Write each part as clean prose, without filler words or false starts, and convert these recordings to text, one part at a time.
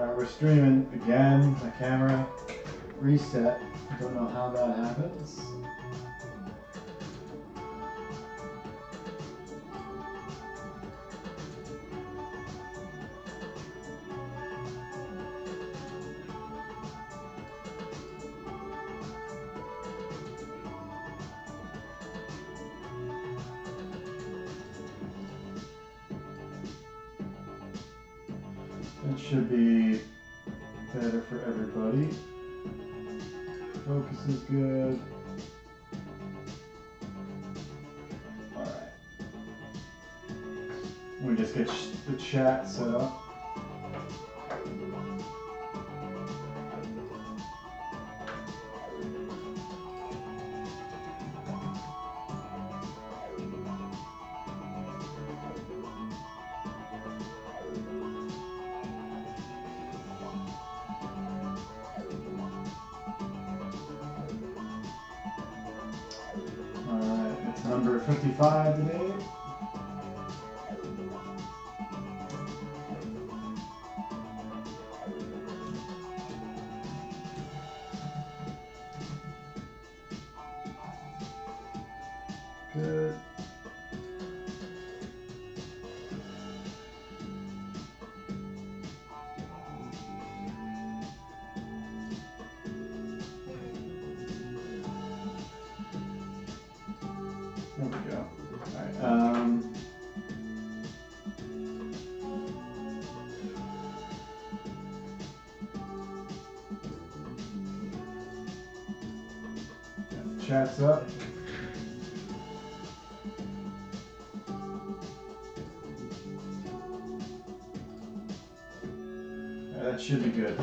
Alright, we're streaming again. My camera reset. Don't know how that happens. That should be better for everybody. Focus is good. Alright. We just get the chat set up. Number 55 today. Good. There we go. All right. Chat's up. That should be good.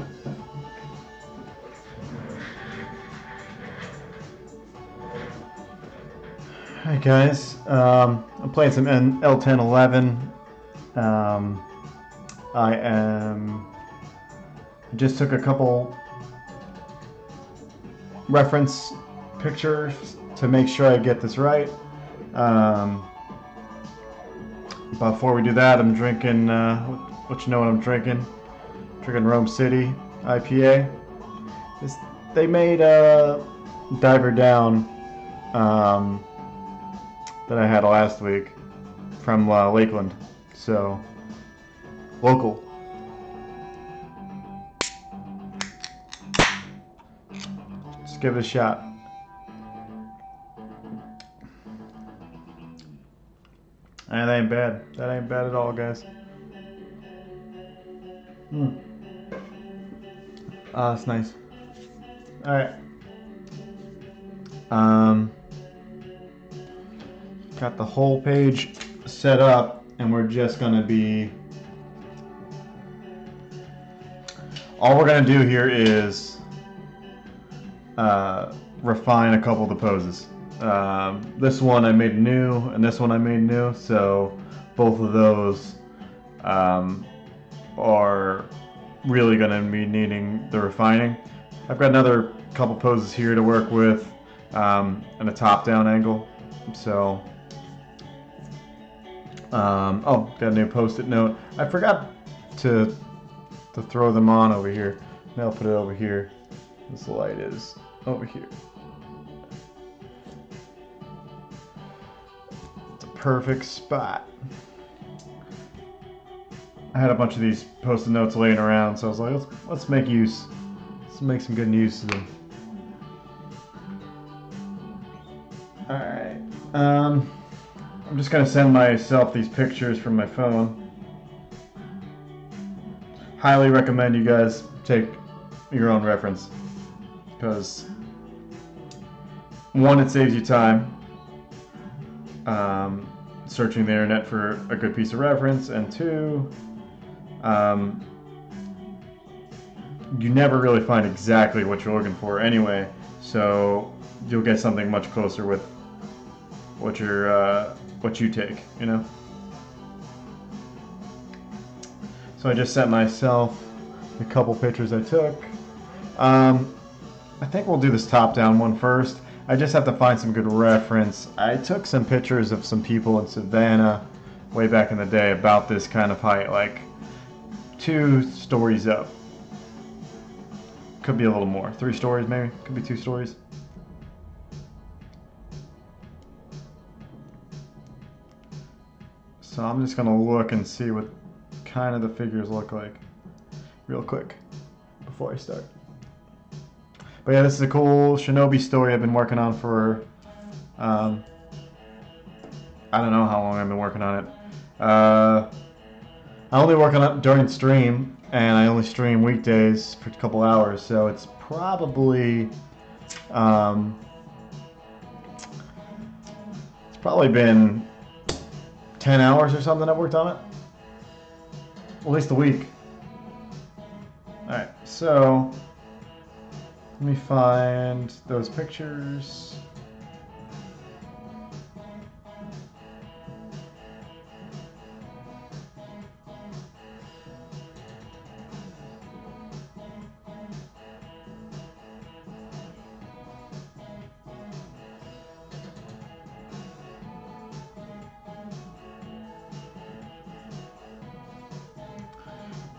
Hi guys, I'm playing some L1011. I just took a couple reference pictures to make sure I get this right. Before we do that, I'm drinking, what you know what I'm drinking? Drinking Rome City IPA. They made Diver Down that I had last week from Lakeland, so local. Just give it a shot. And that ain't bad. That ain't bad at all, guys. That's nice. All right. Got the whole page set up, and we're just gonna be. All we're gonna do here is refine a couple of the poses. This one I made new, and this one I made new, so both of those are really gonna be needing the refining. I've got another couple poses here to work with, and a top-down angle. So, oh, got a new post-it note. I forgot to throw them on over here. Now I'll put it over here. This light is over here. It's a perfect spot. I had a bunch of these post-it notes laying around, so I was like, let's make some good use of them. Alright, I'm just going to send myself these pictures from my phone. Highly recommend you guys take your own reference, because one, it saves you time searching the internet for a good piece of reference, and two, you never really find exactly what you're looking for anyway, so you'll get something much closer with what you take, you know. So I just sent myself a couple pictures I took. I think we'll do this top-down one first. I just have to find some good reference. I took some pictures of some people in Savannah way back in the day about this kind of height, like 2 stories up. could be a little more. 3 stories maybe, could be 2 stories. So I'm just gonna look and see what kind of the figures look like real quick before I start. But yeah, this is a cool Shinobi story I've been working on for, I don't know how long I've been working on it. I only work on it during stream, and I only stream weekdays for a couple hours, so it's probably, been 10 hours or something I've worked on it. At least a week. Alright, so let me find those pictures.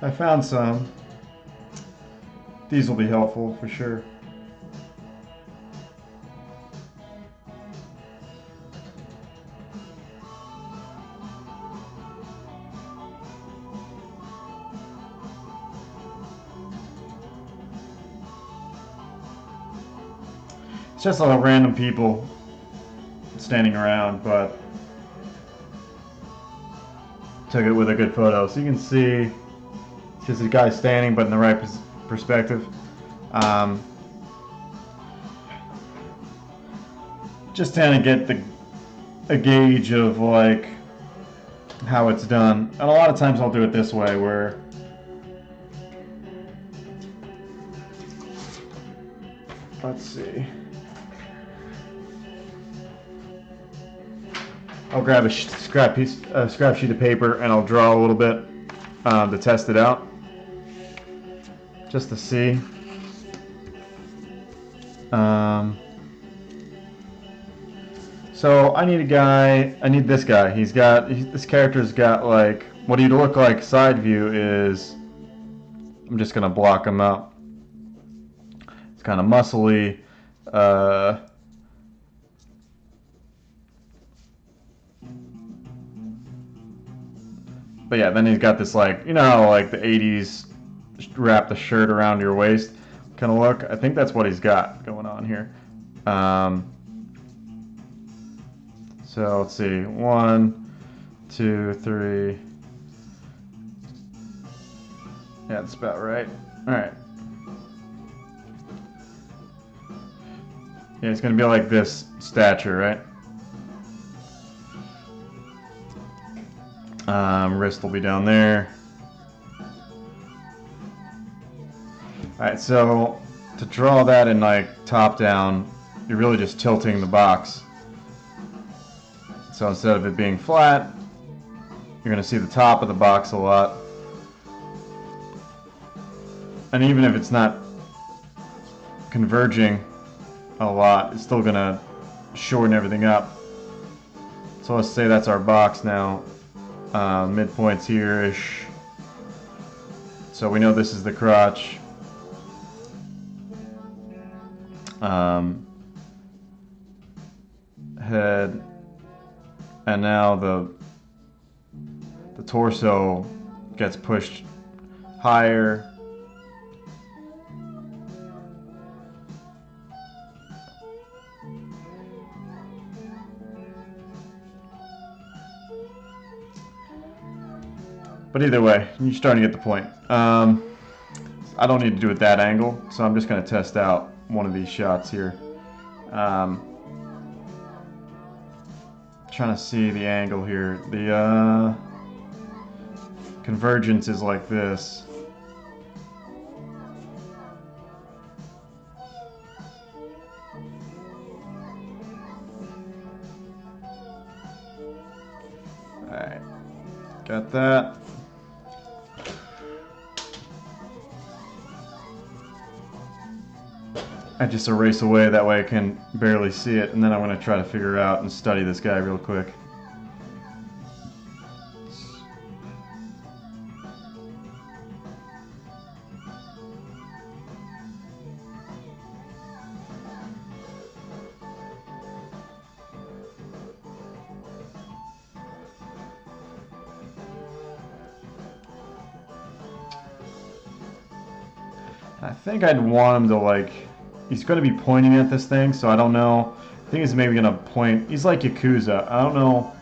I found some. These will be helpful for sure. It's just a lot of random people standing around, but took it with a good photo. So you can see it's just a guy standing, but in the right perspective. Just trying to get a gauge of like how it's done. And a lot of times I'll do it this way, where let's see. I'll grab a scrap sheet of paper and I'll draw a little bit to test it out, just to see. So I need this guy. This character's got like, what he'd look like side view is, I'm just gonna block him up. It's kind of muscly. But yeah, then he's got this like, you know, like the 80s wrap the shirt around your waist kind of look. I think that's what he's got going on here. So let's see, 1, 2, 3. Yeah, that's about right. All right. Yeah, it's gonna be like this stature, right? Wrist will be down there. Alright, so to draw that in like top down, you're really just tilting the box. So instead of it being flat, you're going to see the top of the box a lot. And even if it's not converging a lot, it's still going to shorten everything up. So let's say that's our box now. Midpoint's here-ish. So we know this is the crotch. Head. And now the torso gets pushed higher. But either way, you're starting to get the point. I don't need to do it that angle, so I'm just going to test out one of these shots here. Trying to see the angle here. The convergence is like this. Alright, got that. I just erase away, that way I can barely see it, and then I'm going to try to figure out and study this guy real quick. I think I'd want him to, like, he's going to be pointing at this thing, so I don't know. I think he's maybe going to point. He's like Yakuza. I don't know.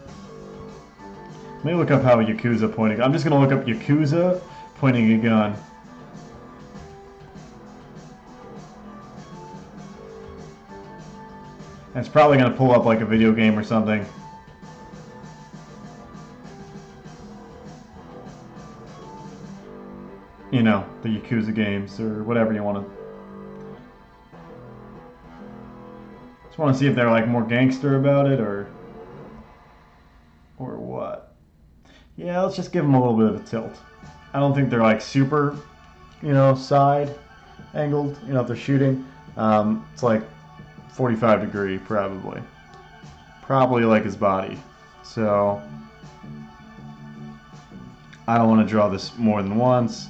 Let me look up how Yakuza pointing. I'm just going to look up Yakuza pointing a gun. And it's probably going to pull up like a video game or something. You know, the Yakuza games or whatever you want to. Just want to see if they're like more gangster about it or what. Yeah, let's just give them a little bit of a tilt. I don't think they're like super, you know, side angled. You know, if they're shooting, it's like 45 degree probably. Probably like his body. So I don't want to draw this more than once.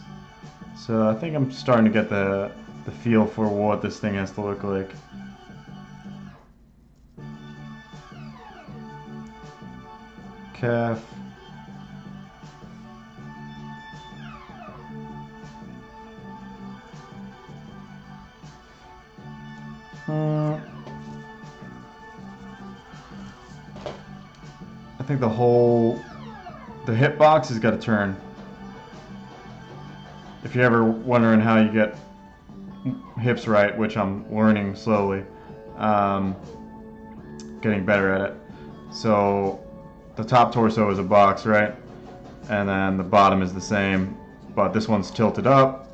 So I think I'm starting to get the feel for what this thing has to look like. Calf. I think the hitbox has got to turn. If you're ever wondering how you get hips right, which I'm learning slowly, getting better at it. So the top torso is a box, right? And then the bottom is the same, but this one's tilted up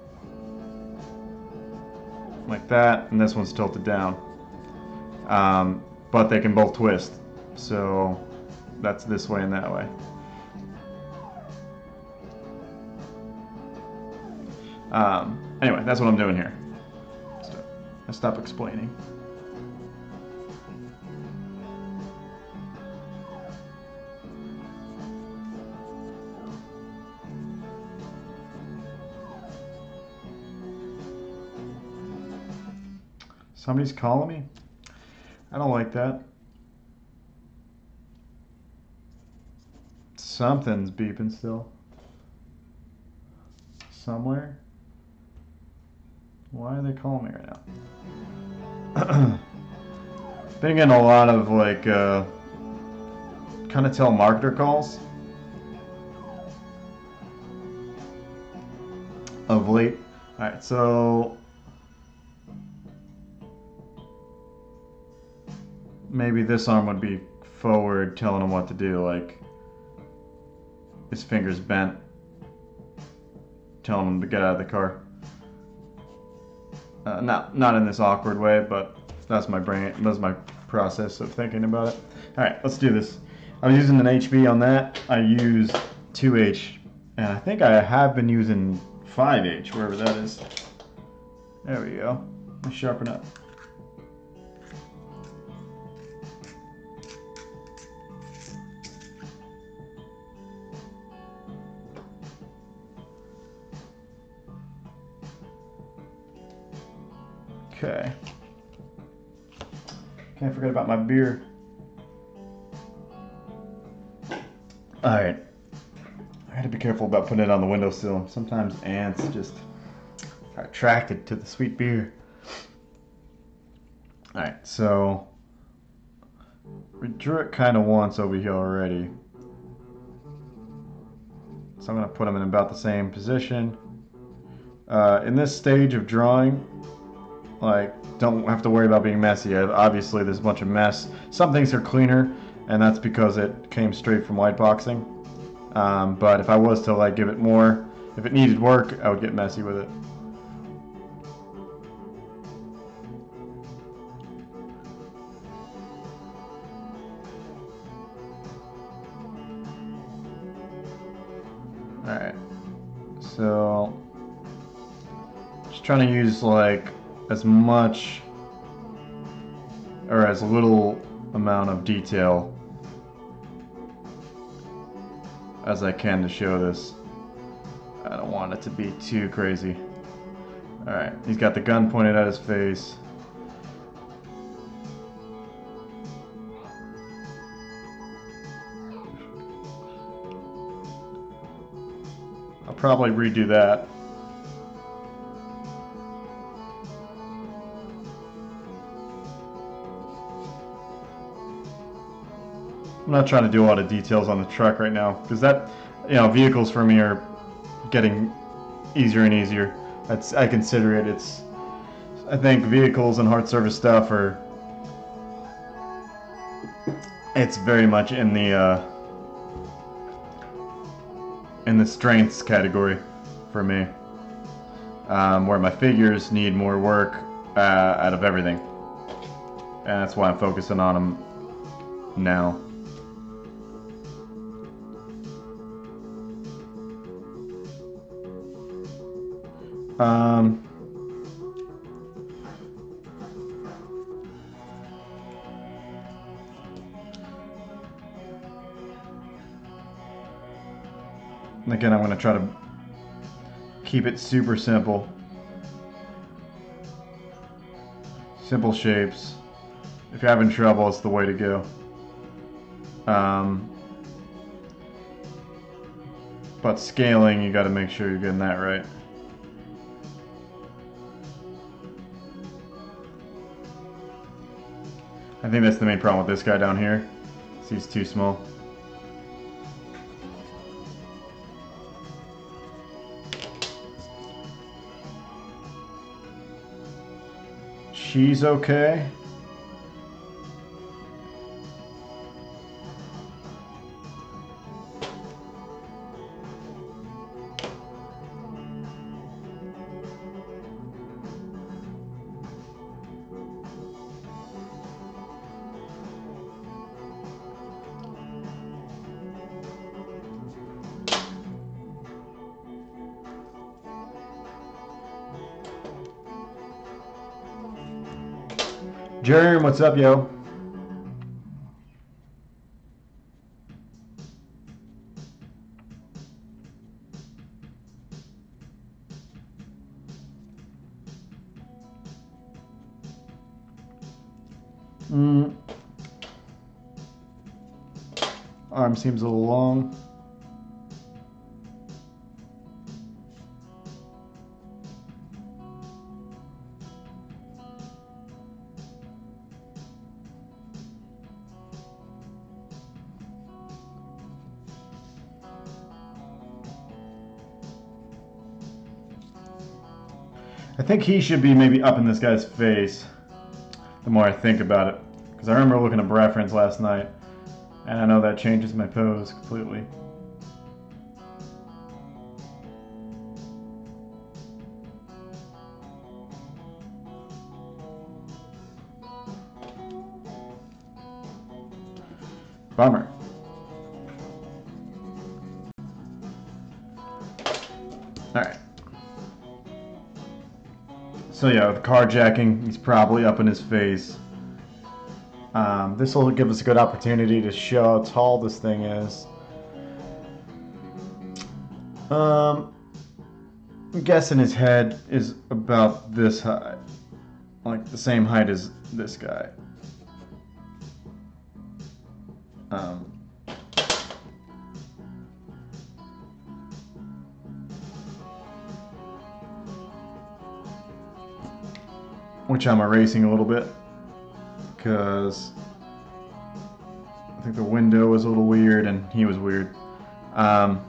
like that, and this one's tilted down. But they can both twist, so that's this way and that way. Anyway, that's what I'm doing here. I'll stop explaining. Somebody's calling me? I don't like that. Something's beeping still. Somewhere. Why are they calling me right now? Been getting a lot of like kind of telemarketer calls of late. Alright, so maybe this arm would be forward telling him what to do, like his fingers bent, telling him to get out of the car. Not in this awkward way, but that's my brain. That's my process of thinking about it. All right, let's do this. I was using an HB on that. I use 2H, and I think I have been using 5H, wherever that is. There we go. Let me sharpen up. Okay. Can't forget about my beer. Alright. I gotta be careful about putting it on the windowsill. Sometimes ants just are attracted to the sweet beer. Alright, so we drew it kind of once over here already. So I'm gonna put them in about the same position. In this stage of drawing, like, don't have to worry about being messy. Obviously, there's a bunch of mess. Some things are cleaner, and that's because it came straight from white boxing. But if I was to like give it more, if it needed work, I would get messy with it. Alright, so just trying to use like as much or as little amount of detail as I can to show this. I don't want it to be too crazy. Alright, he's got the gun pointed at his face. I'll probably redo that. not trying to do a lot of details on the truck right now because that, you know, vehicles for me are getting easier and easier. I consider it. I think vehicles and hard service stuff are. It's very much in the strengths category for me, where my figures need more work out of everything, and that's why I'm focusing on them now. Again, I'm going to try to keep it super simple. Simple shapes. If you're having trouble, it's the way to go. But scaling, you got to make sure you're getting that right. I think that's the main problem with this guy down here. He's too small. She's okay. Jerm, what's up, yo? Arm seems a little long. I think he should be maybe up in this guy's face the more I think about it. Because I remember looking at reference last night, and I know that changes my pose completely. Bummer. Alright. So yeah, with carjacking, he's probably up in his face. This will give us a good opportunity to show how tall this thing is. I'm guessing his head is about this high. Like the same height as this guy. Which I'm erasing a little bit because I think the window was a little weird and he was weird. Trying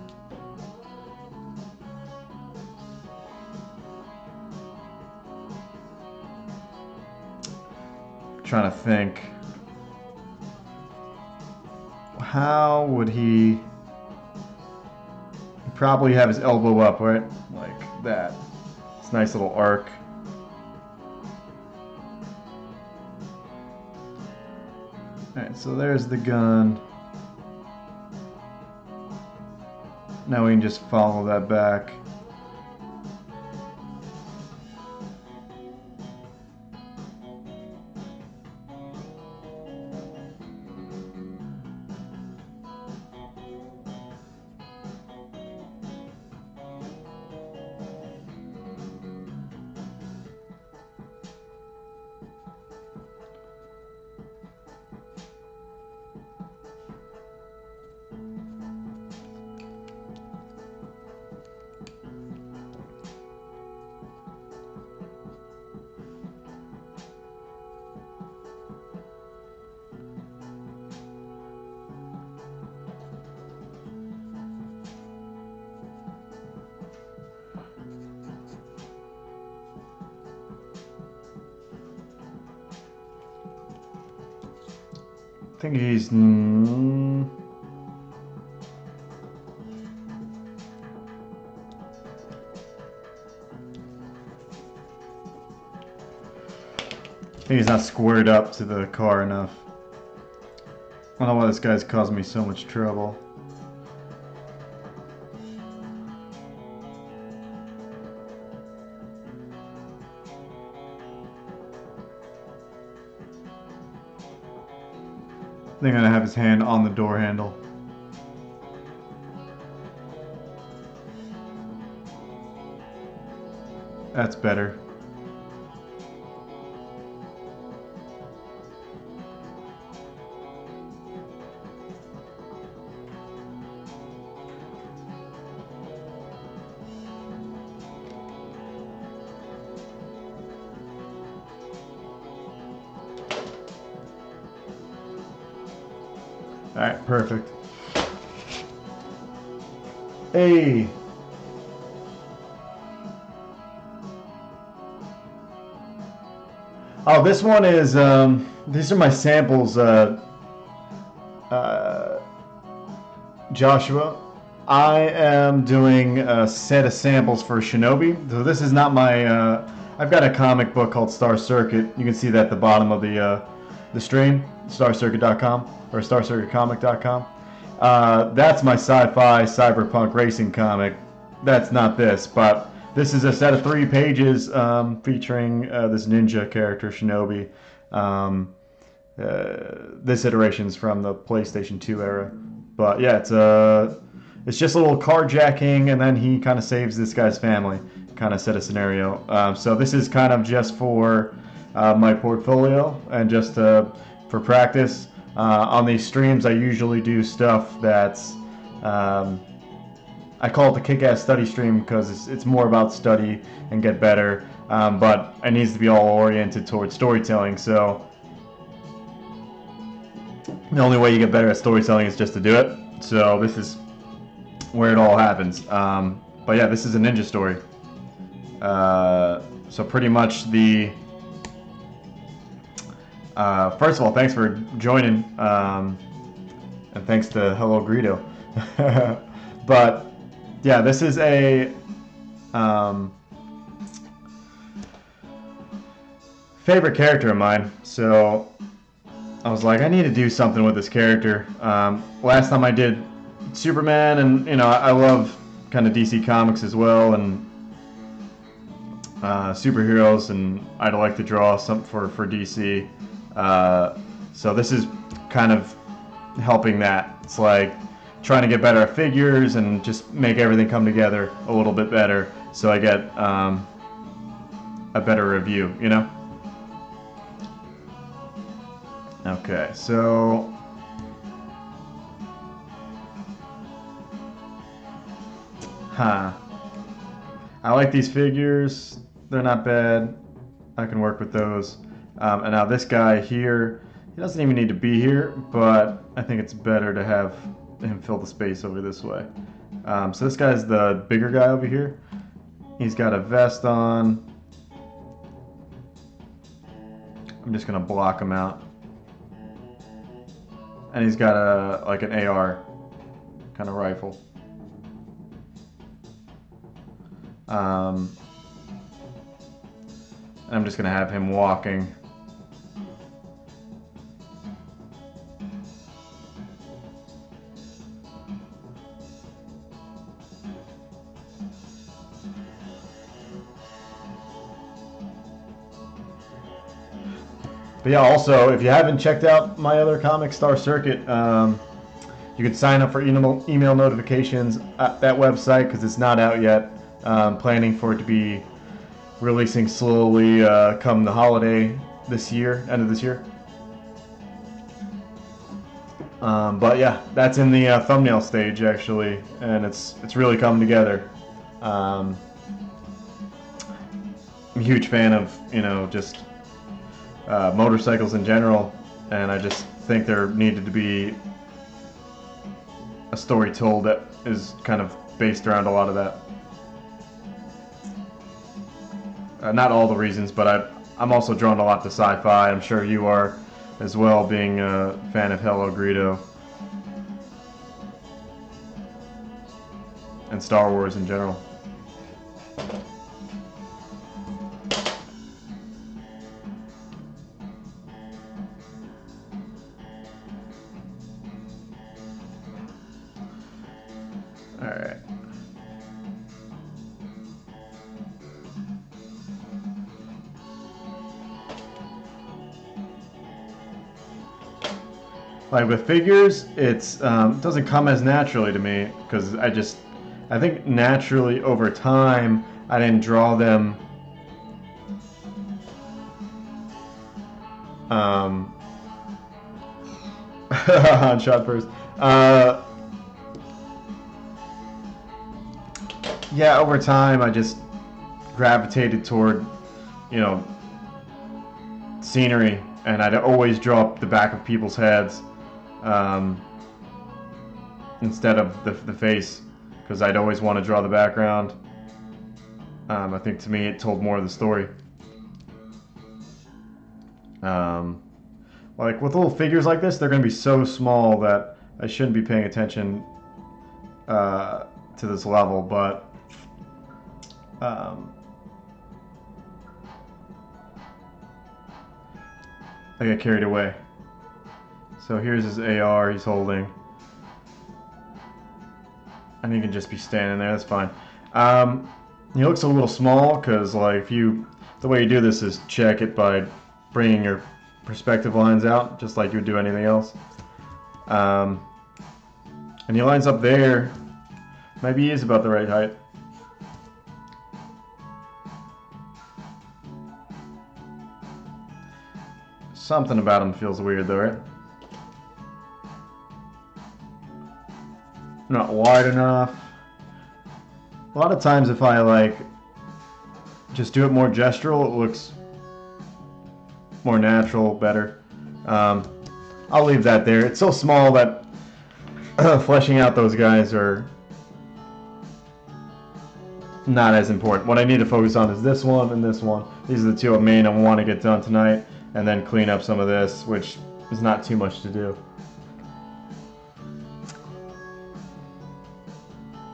to think, how would he probably have his elbow up, right? Like that. It's a nice little arc. Alright, so there's the gun. Now we can just follow that back. I think he's... I think he's not squared up to the car enough. I don't know why this guy's causing me so much trouble. I think I'm gonna have his hand on the door handle. That's better. Alright, perfect. Hey! Oh, this one is, these are my samples, Joshua. I am doing a set of samples for Shinobi. So this is not my, I've got a comic book called Star Circuit. You can see that at the bottom of the stream, starcircuit.com or starcircuitcomic.com. That's my sci-fi cyberpunk racing comic. That's not this, but this is a set of 3 pages featuring this ninja character, Shinobi. This iteration's from the PlayStation 2 era. But yeah, it's just a little carjacking, and then he kind of saves this guy's family, kind of set a scenario. So this is kind of just for my portfolio and just for practice. On these streams, I usually do stuff that's I call it the kick-ass study stream because it's more about study and get better, but it needs to be all oriented towards storytelling. So the only way you get better at storytelling is just to do it. So this is where it all happens. But yeah, this is a ninja story. So pretty much the... first of all, thanks for joining, and thanks to Hello Greedo. But yeah, this is a favorite character of mine. So I was like, I need to do something with this character. Last time I did Superman, and you know, I love kind of DC Comics as well, and superheroes, and I'd like to draw some for DC. So this is kind of helping that. It's like trying to get better at figures and just make everything come together a little bit better, so I get a better review, you know? Okay, so I like these figures. They're not bad. I can work with those. And now this guy here, he doesn't even need to be here, but I think it's better to have him fill the space over this way. So this guy's the bigger guy over here. He's got a vest on. I'm just gonna block him out. And he's got like an AR kind of rifle. And I'm just gonna have him walking. But yeah, also, if you haven't checked out my other comic, Star Circuit, you can sign up for email notifications at that website because it's not out yet. Planning for it to be releasing slowly come the holiday this year, end of this year. But yeah, that's in the thumbnail stage actually, and it's really coming together. I'm a huge fan of, you know, just motorcycles in general, and I just think there needed to be a story told that is kind of based around a lot of that. Not all the reasons, but I'm also drawn a lot to sci-fi. I'm sure you are. as well, being a fan of Hello Greedo and Star Wars in general. Alright. Like with figures, it's doesn't come as naturally to me because I think naturally over time I didn't draw them on shot first. Yeah, over time I just gravitated toward, you know, scenery, and I'd always draw up the back of people's heads instead of the face, because I'd always want to draw the background. I think to me it told more of the story. Like with little figures like this, they're going to be so small that I shouldn't be paying attention to this level, but I got carried away. So here's his AR he's holding. And he can just be standing there, that's fine. He looks a little small because like the way you do this is check it by bringing your perspective lines out, just like you would do anything else. And he lines up there. Maybe he is about the right height. Something about him feels weird though, right? Not wide enough. A lot of times if I like just do it more gestural, it looks more natural, better. I'll leave that there. It's so small that fleshing out those guys are not as important. What I need to focus on is this one and this one. These are the two main I want to get done tonight, and then clean up some of this, which is not too much to do.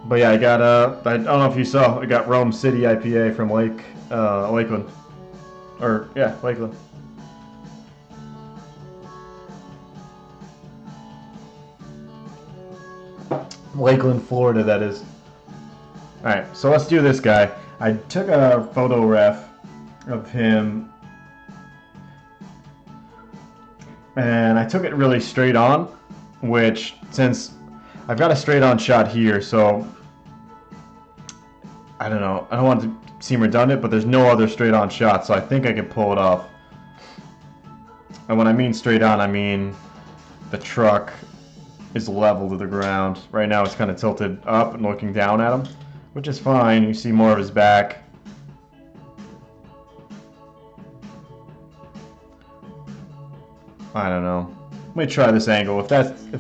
But yeah, I got I don't know if you saw, I got Rome City IPA from Lakeland. Or yeah, Lakeland. Lakeland, Florida, that is. Alright, so let's do this guy. I took a photo ref of him, and I took it really straight on, which, since I've got a straight on shot here, so I don't know, I don't want to seem redundant, but there's no other straight on shot, so I think I can pull it off. And when I mean straight on, I mean the truck is level to the ground. Right now it's kind of tilted up and looking down at him, which is fine. You see more of his back. I don't know. Let me try this angle. If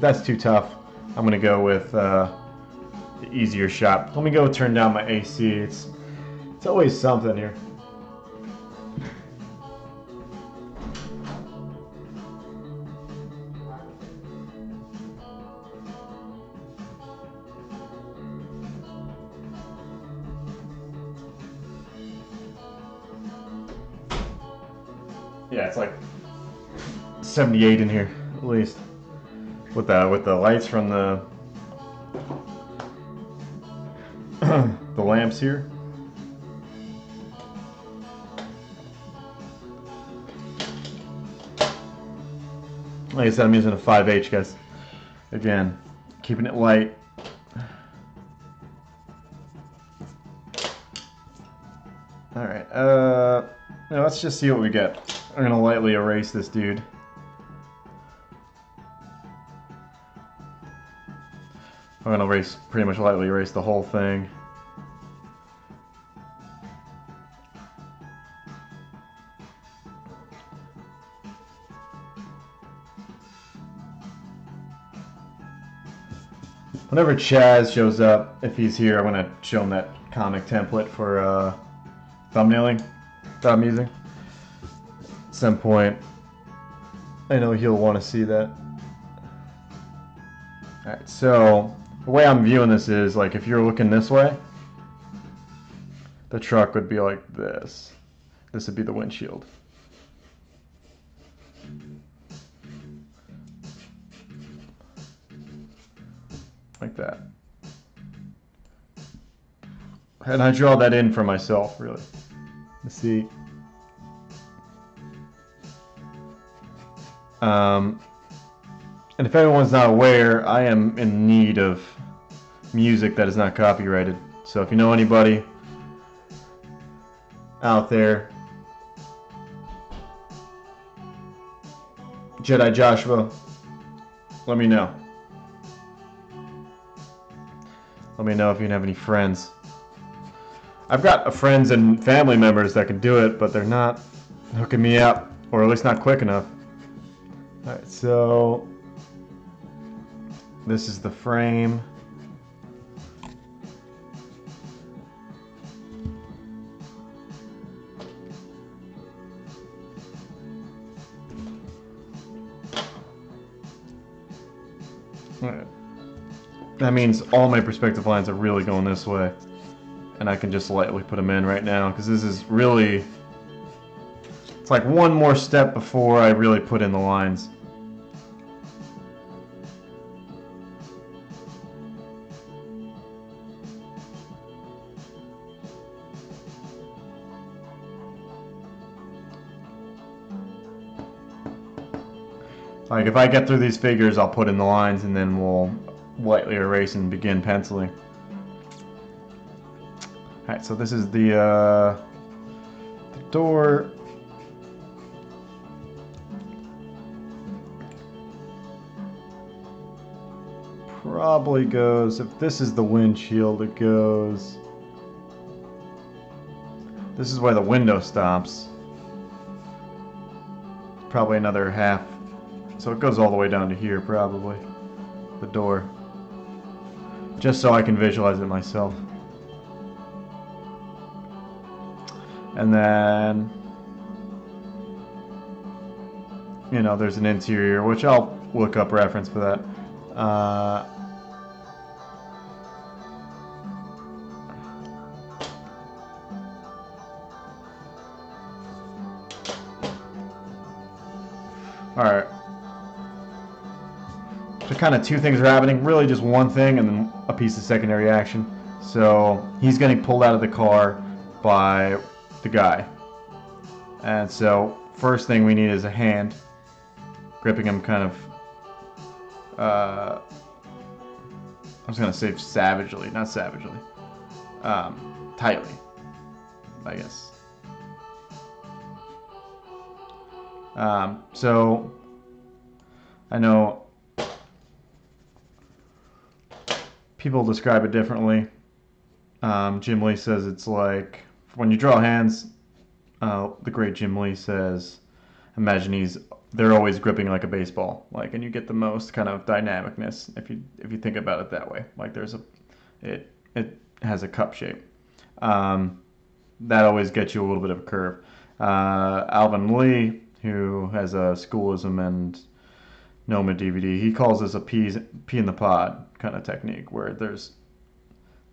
that's too tough, I'm gonna go with the easier shot. Let me go turn down my AC. It's always something here. Yeah, it's like 78 in here, at least, with the lights from the the lamps here. Like I said, I'm using a 5H, guys. Again, keeping it light. All right. Now let's just see what we get. I'm gonna lightly erase this dude. I'm gonna pretty much lightly erase the whole thing. Whenever Chaz shows up, if he's here, I'm gonna show him that comic template for thumbnailing that I'm using. At some point. I know he'll want to see that. Alright, so the way I'm viewing this is, like, if you're looking this way, the truck would be like this. This would be the windshield. Like that. And I draw that in for myself, really. Let's see. And if anyone's not aware, I am in need of music that is not copyrighted. So if you know anybody out there, Jedi Joshua, let me know. Let me know if you have any friends. I've got friends and family members that can do it, but they're not hooking me up, or at least not quick enough. Alright, so this is the frame. Alright. That means all my perspective lines are really going this way. And I can just lightly put them in right now, because this is really... It's like one more step before I really put in the lines. Like, if I get through these figures, I'll put in the lines, and then we'll lightly erase and begin penciling. Alright, so this is the door. Probably goes, if this is the windshield, it goes... This is where the window stops. Probably another half. So it goes all the way down to here, probably. The door. Just so I can visualize it myself. And then, you know, there's an interior, which I'll look up reference for that. Alright. So kind of two things are happening. Really just one thing and then a piece of secondary action. So he's getting pulled out of the car by the guy. And so first thing we need is a hand gripping him kind of I was gonna say savagely, not savagely. Tightly, I guess. So I know people describe it differently. Jim Lee says it's like when you draw hands. The great Jim Lee says, imagine they're always gripping like a baseball, like, and you get the most kind of dynamicness if you think about it that way. Like it has a cup shape. That always gets you a little bit of a curve. Alvin Lee, who has a Schoolism and Noma DVD, he calls this a pea in the pod kind of technique, where this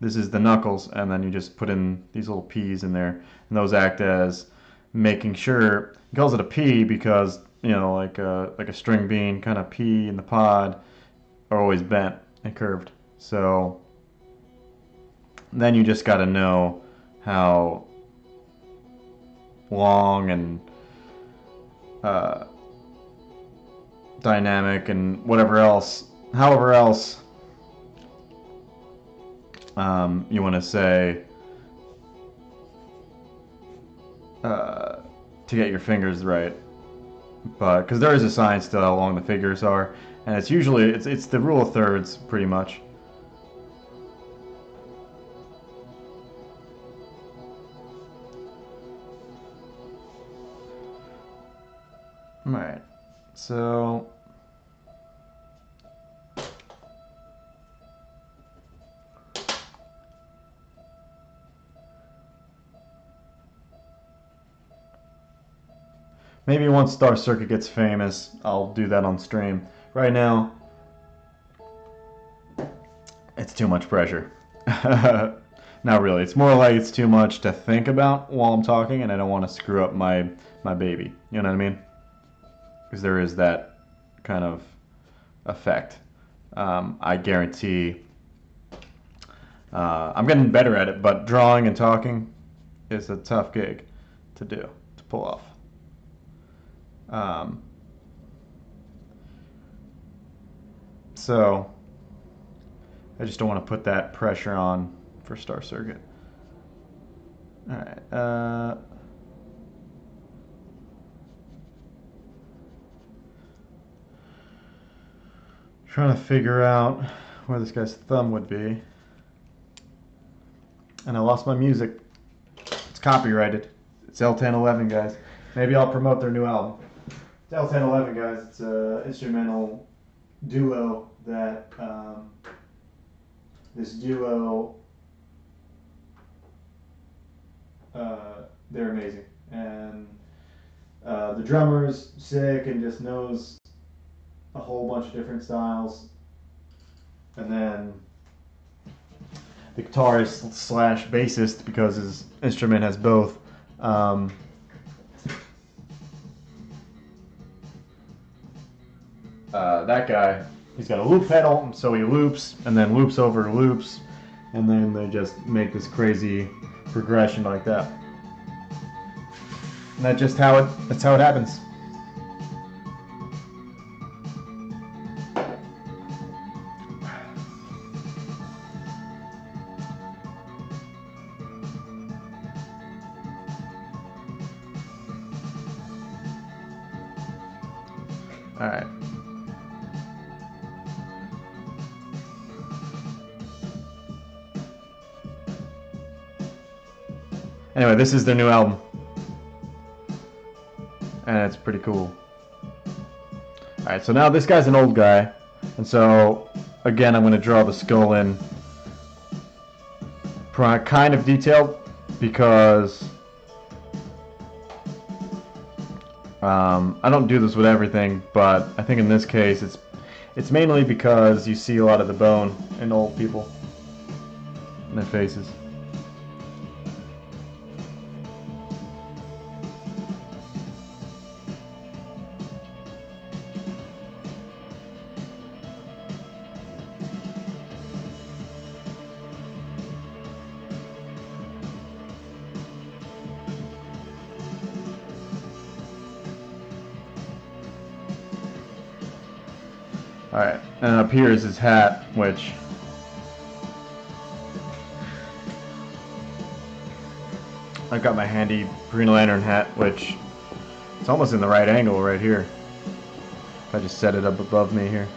is the knuckles, and then you just put in these little peas in there, and those act as making sure. He calls it a pea because, you know, like a string bean kind of pea in the pod are always bent and curved. So then you just got to know how long and dynamic and however else you want to say to get your fingers right, but because there is a science to how long the figures are, and it's usually it's the rule of thirds pretty much. All right, so Maybe once Star Circuit gets famous, I'll do that on stream. Right now, it's too much pressure. Not really. It's more like it's too much to think about while I'm talking, and I don't want to screw up my baby. You know what I mean? Because there is that kind of effect. I guarantee. I'm getting better at it, but drawing and talking is a tough gig to do, to pull off. So I just don't want to put that pressure on for Star Circuit. All right. Trying to figure out where this guy's thumb would be. And I lost my music. It's copyrighted. It's L1011, guys. Maybe I'll promote their new album. It's L1011, guys. It's an instrumental duo that this duo, they're amazing. And the drummer's sick and just knows a whole bunch of different styles. And then the guitarist slash bassist, because his instrument has both. That guy, he's got a loop pedal, so he loops and then loops over loops, and then they just make this crazy progression like that. And that's how it happens. All right. Anyway, this is their new album. And it's pretty cool. Alright, so now this guy's an old guy. And so, again, I'm going to draw the skull in kind of detailed because I don't do this with everything, but I think in this case it's mainly because you see a lot of the bone in old people in their faces. Alright, and up here is his hat, which I've got my handy Green Lantern hat, which it's almost in the right angle right here. If I just set it up above me here.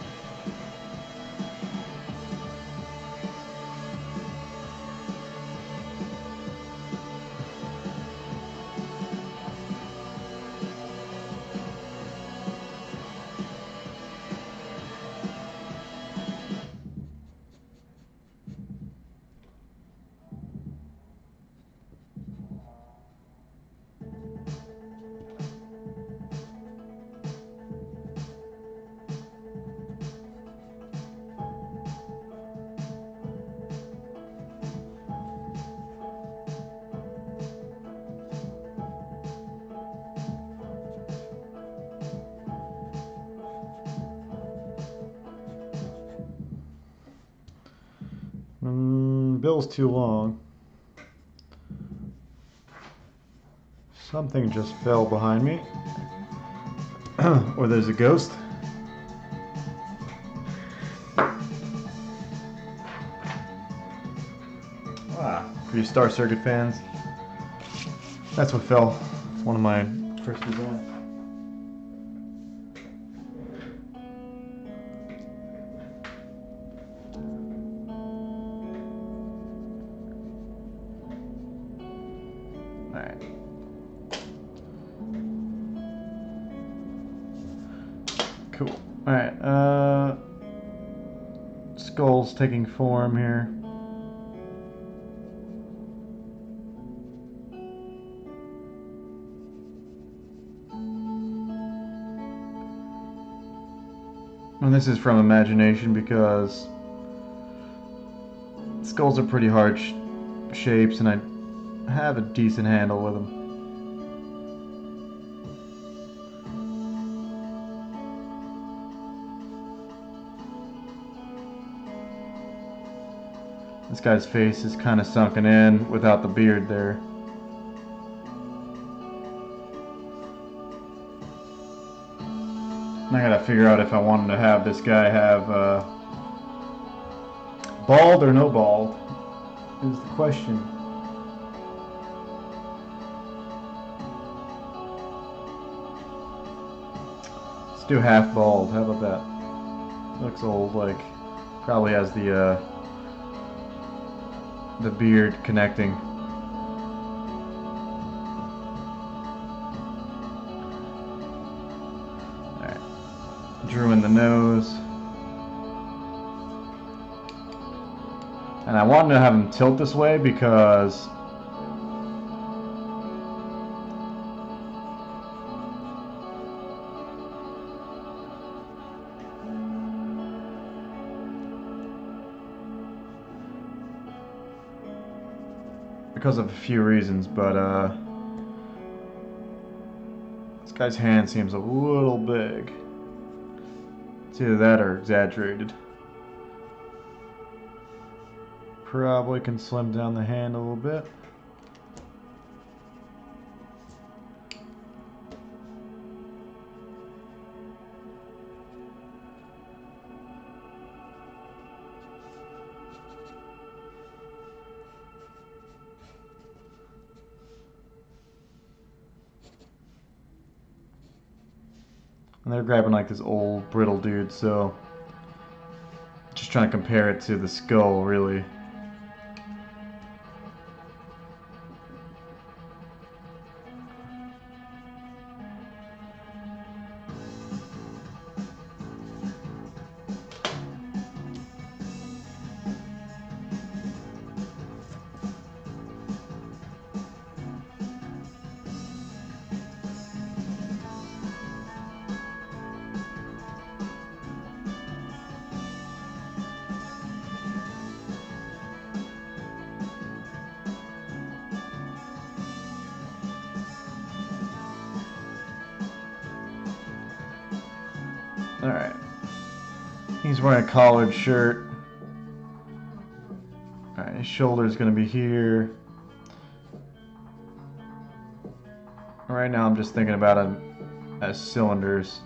Bill's too long. Something just fell behind me. Or there's a ghost. For you Star Circuit fans, that's what fell. It's one of my first designs. Alright. Cool. Alright, skull's taking form here. And this is from imagination because skulls are pretty hard shapes, and I have a decent handle with them. This guy's face is kind of sunken in without the beard there. And I gotta figure out if I wanted to have this guy have bald or no bald is the question. Let's do half bald. How about that? Looks old, like probably has the beard connecting. Alright. Drew in the nose. And I wanted to have him tilt this way because of a few reasons, but this guy's hand seems a little big. It's either that or exaggerated. Probably can slim down the hand a little bit. And they're grabbing like this old brittle dude, so just trying to compare it to the skull, really. Alright. He's wearing a collared shirt. Alright, his shoulder's gonna be here. Right now I'm just thinking about him as cylinders.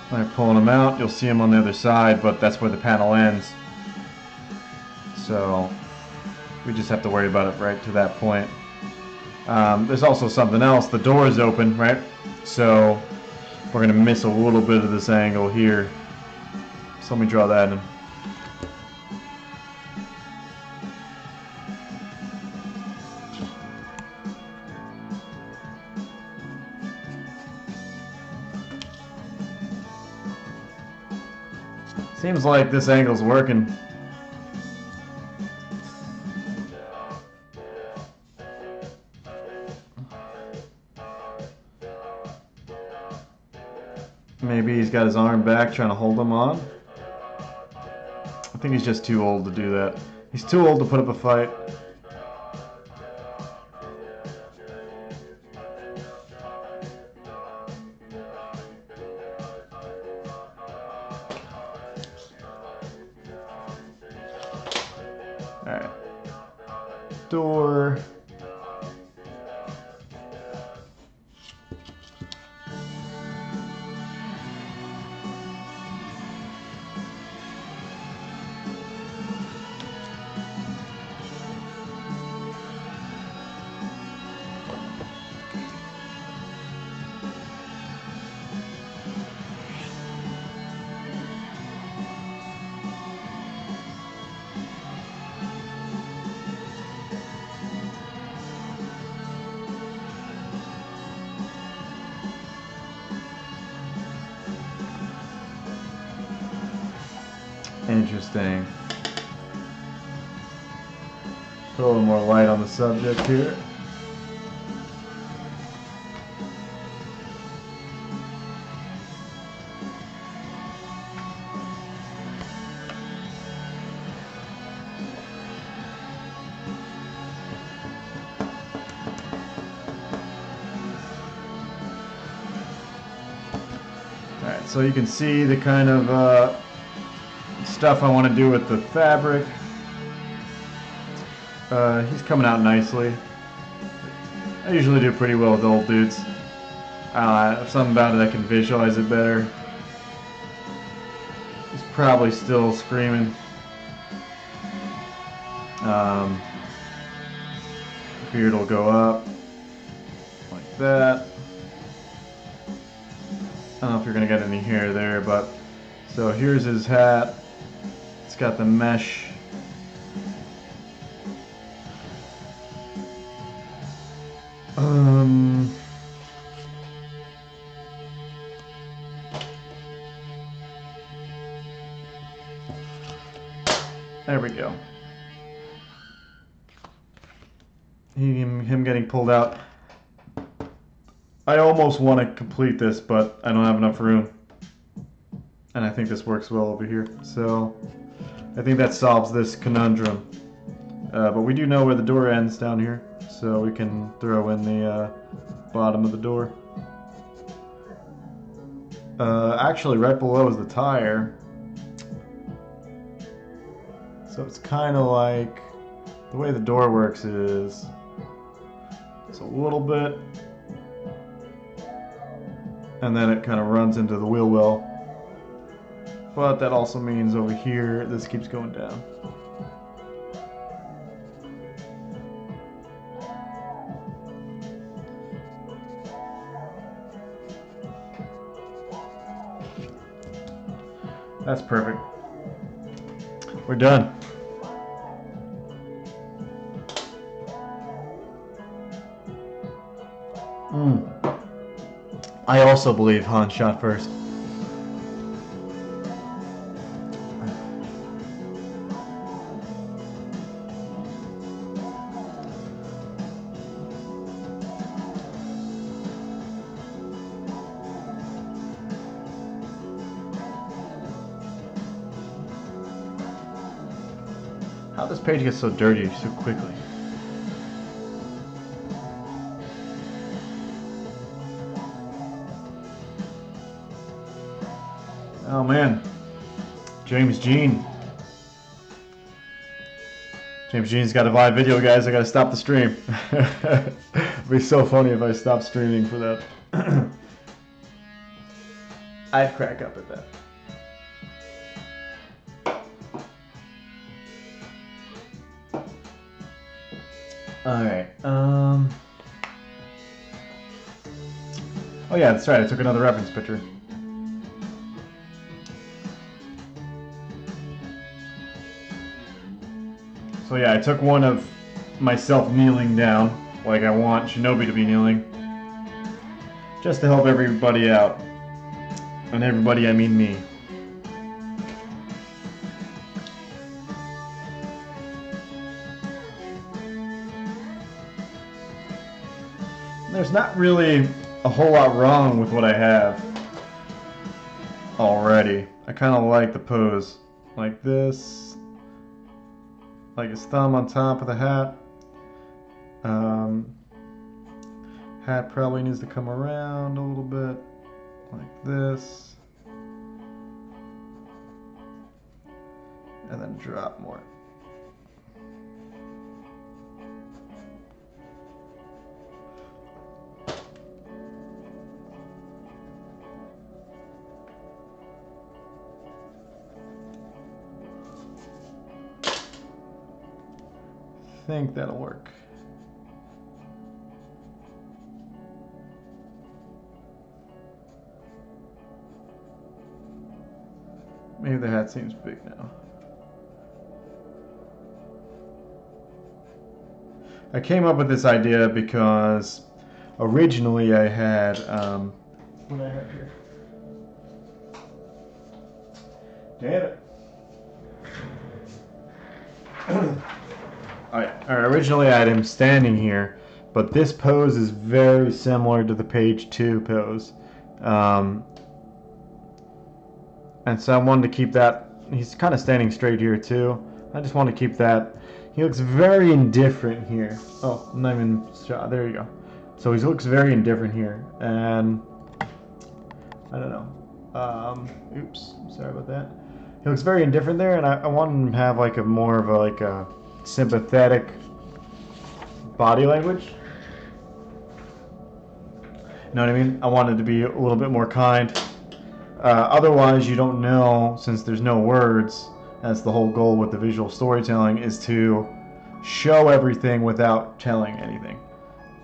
When I'm pulling him out, you'll see him on the other side, but that's where the panel ends. So we just have to worry about it right to that point. There's also something else. The door is open, right? So we're going to miss a little bit of this angle here. So let me draw that in. Seems like this angle's working. Maybe he's got his arm back trying to hold him on. I think he's just too old to do that. He's too old to put up a fight. Alright. Door. Interesting. Put a little more light on the subject here. Alright, so you can see the kind of stuff I want to do with the fabric. He's coming out nicely. I usually do pretty well with old dudes. Something about it I can visualize it better. He's probably still screaming. Beard will go up like that. I don't know if you're gonna get any hair there, but so here's his hat. It's got the mesh. There we go. Him getting pulled out. I almost want to complete this, but I don't have enough room. And I think this works well over here. So I think that solves this conundrum. But we do know where the door ends down here, so we can throw in the bottom of the door. Actually, right below is the tire. So it's kind of like, the way the door works is, it's a little bit, and then it kind of runs into the wheel well. But that also means over here, this keeps going down. That's perfect. We're done. I also believe Han shot first. How this page gets so dirty so quickly. Oh man, James Jean. James Jean's got a live video, guys. I gotta stop the stream. It'd be so funny if I stopped streaming for that. I'd crack up at that. Alright, oh yeah, that's right, I took another reference picture. So yeah, I took one of myself kneeling down, like I want Shinobi to be kneeling, just to help everybody out. And everybody, I mean me. There's not really a whole lot wrong with what I have already. I kind of like the pose, like this. Like his thumb on top of the hat. Hat probably needs to come around a little bit, like this. And then drop more. I think that'll work. Maybe the hat seems big now. I came up with this idea because originally I had what do I have here? Damn it. Originally I had him standing here, but this pose is very similar to the page 2 pose. And so I wanted to keep that. He's kind of standing straight here too. I just want to keep that. He looks very indifferent here. Oh, I'm not even shot. There you go. So he looks very indifferent here, and I don't know. Oops, sorry about that. He looks very indifferent there, and I want him to have like a more of a sympathetic body language. You know what I mean? I wanted to be a little bit more kind. Otherwise, you don't know, since there's no words. That's the whole goal with the visual storytelling, is to show everything without telling anything.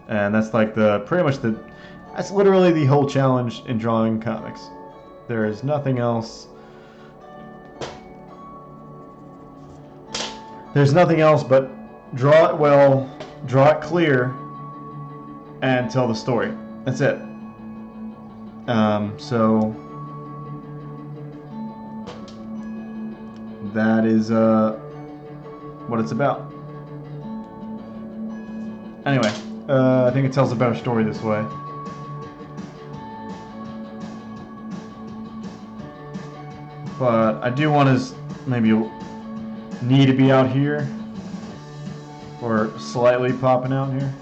And that's like that's literally the whole challenge in drawing comics. There is nothing else. There's nothing else but draw it well, draw it clear, and tell the story. That's it. So that is what it's about. Anyway, I think it tells a better story this way. But I do want his maybe knee to be out here, or slightly popping out here,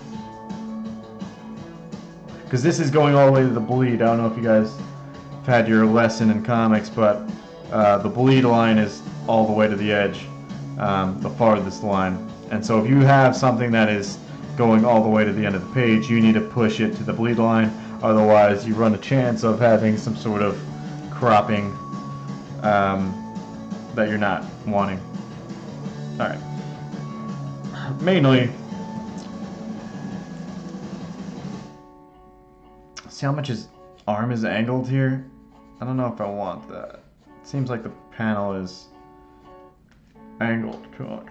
because this is going all the way to the bleed. I don't know if you guys have had your lesson in comics, but the bleed line is all the way to the edge, the farthest line. And so if you have something that is going all the way to the end of the page, you need to push it to the bleed line. Otherwise, you run a chance of having some sort of cropping that you're not wanting. Alright. Mainly, see how much his arm is angled here? I don't know if I want that. It seems like the panel is angled too much.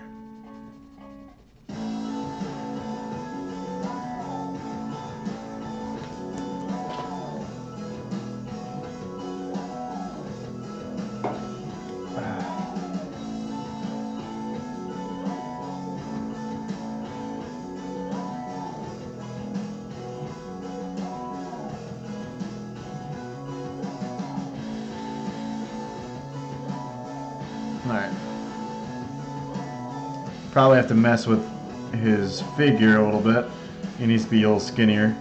Alright. Probably have to mess with his figure a little bit. He needs to be a little skinnier.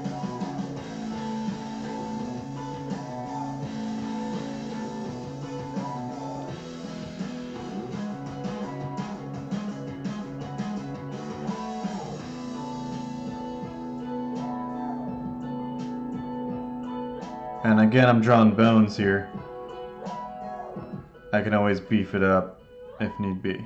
And again, I'm drawing bones here. I can always beef it up if need be.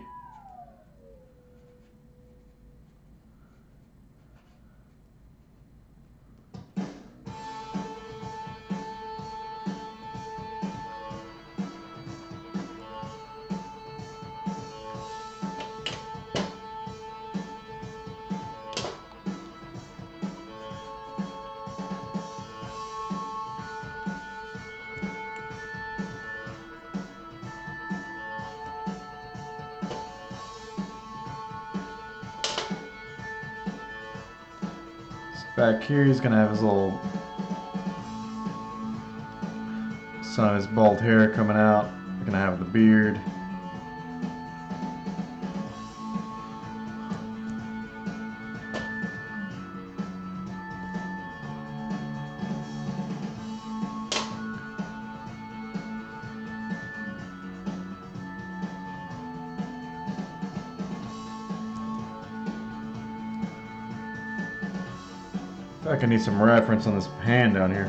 Back here, he's gonna have his little, some of his bald hair coming out. He's gonna have the beard. I feel like I need some reference on this hand down here.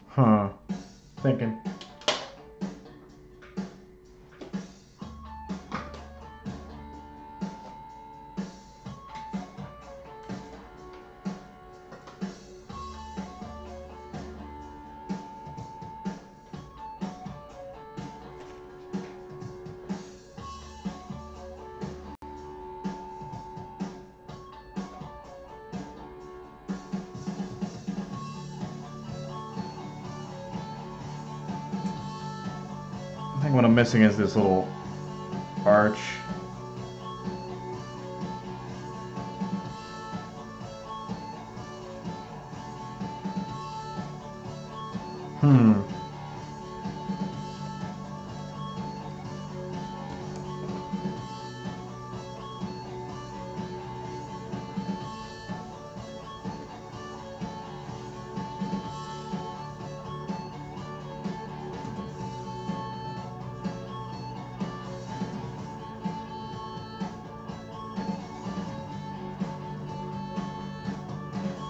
Huh. Thinking. I think what I'm missing is this little arch.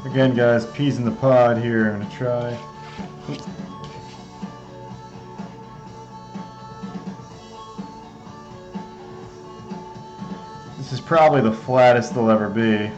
Again, guys, peas in the pod here. I'm gonna try. This is probably the flattest they'll ever be.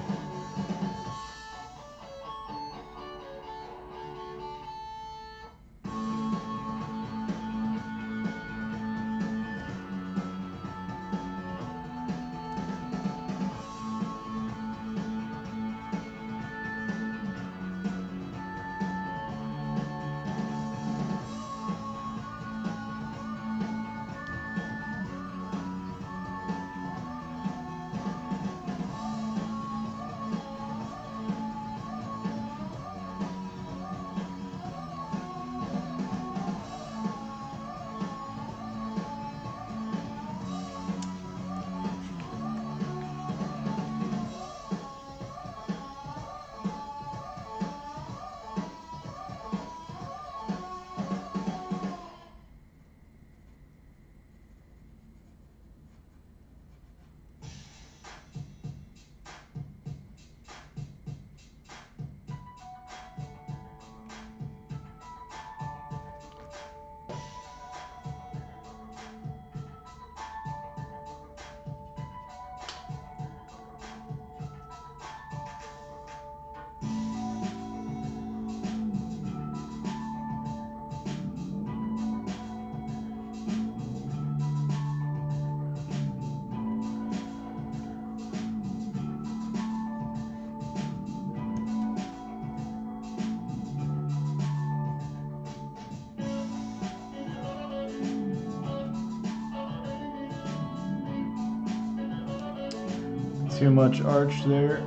Too much arch there.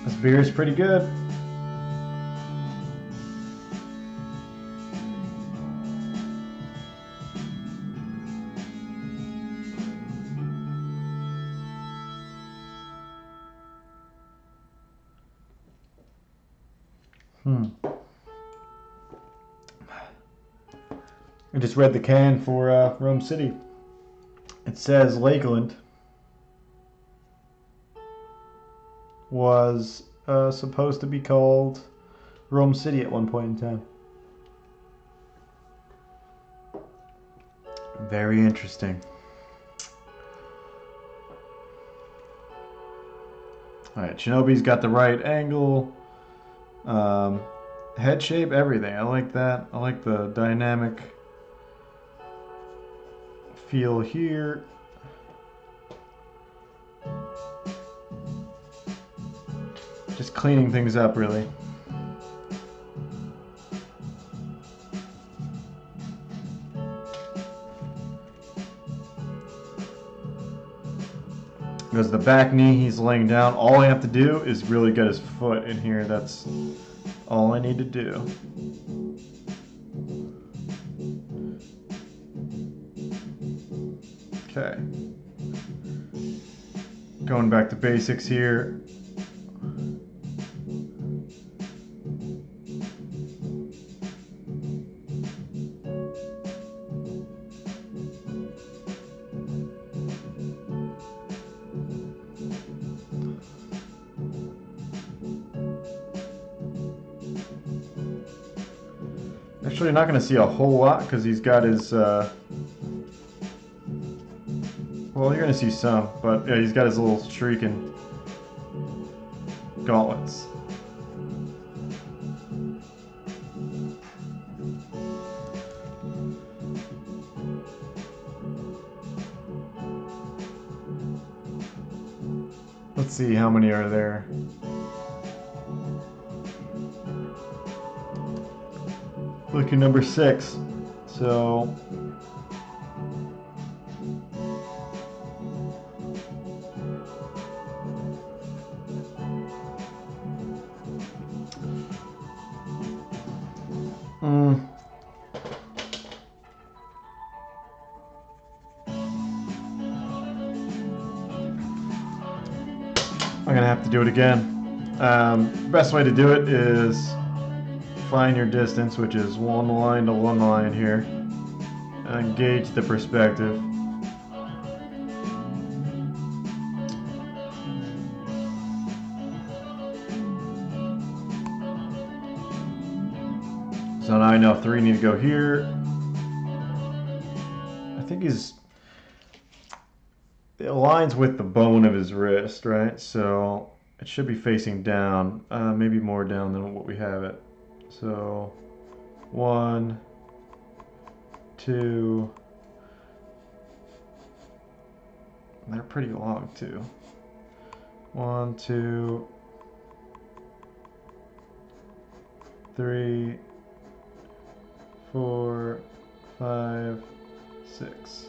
This beer is pretty good. I just read the can for Rome City. It says Lakeland was supposed to be called Rome City at one point in time. Very interesting. Alright, Shinobi's got the right angle. Head shape, everything. I like that. I like the dynamic feel here. Just cleaning things up, really. Because the back knee he's laying down, all I have to do is really get his foot in here. That's all I need to do. Okay. Going back to basics here. Actually, you're not going to see a whole lot because he's got his, well, you're going to see some, but yeah, he's got his little shrieking gauntlets. see how many are there. Lucky number 6. So I'm gonna have to do it again. Best way to do it is find your distance, which is one line to one line here, and gauge the perspective. So now I know 3 need to go here. I think it aligns with the bone of his wrist, right? So it should be facing down, maybe more down than what we have it. So 1, 2, they're pretty long too. 1, 2, 3, 4, 5, 6.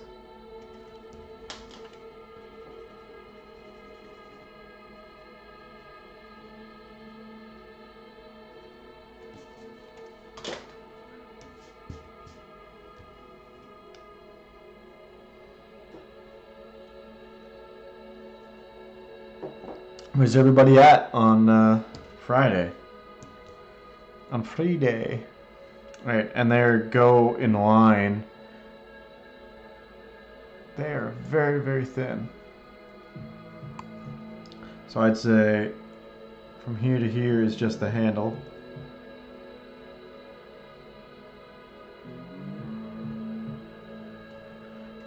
Where's everybody at on Friday? On Friday. Right, and they go in line. They are very, very thin. So I'd say from here to here is just the handle.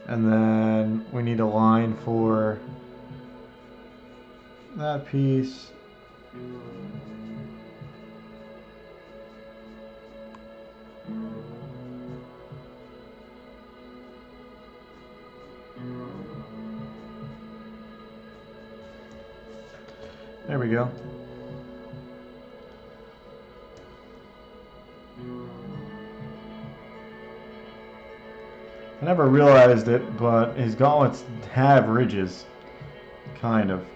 And then we need a line for that piece. There we go. I never realized it, but his gauntlets have ridges, kind of.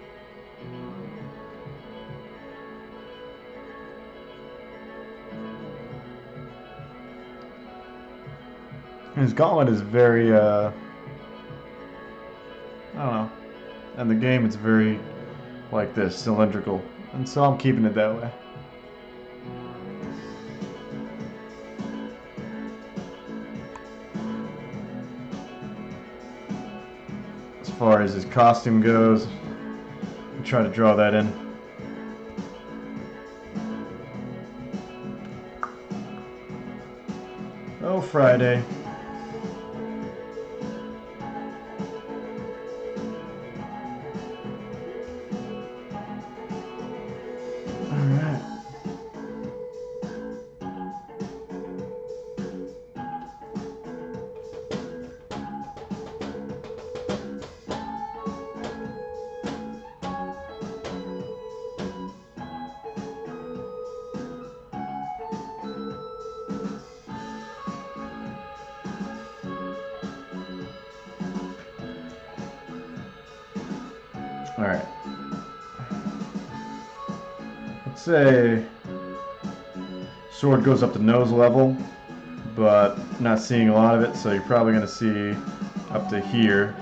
His gauntlet is very, I don't know. In the game, it's very like this, cylindrical, and so I'm keeping it that way. As far as his costume goes, I'll try to draw that in. Oh, Friday. Alright. Let's say sword goes up to nose level, but not seeing a lot of it, so you're probably going to see up to here.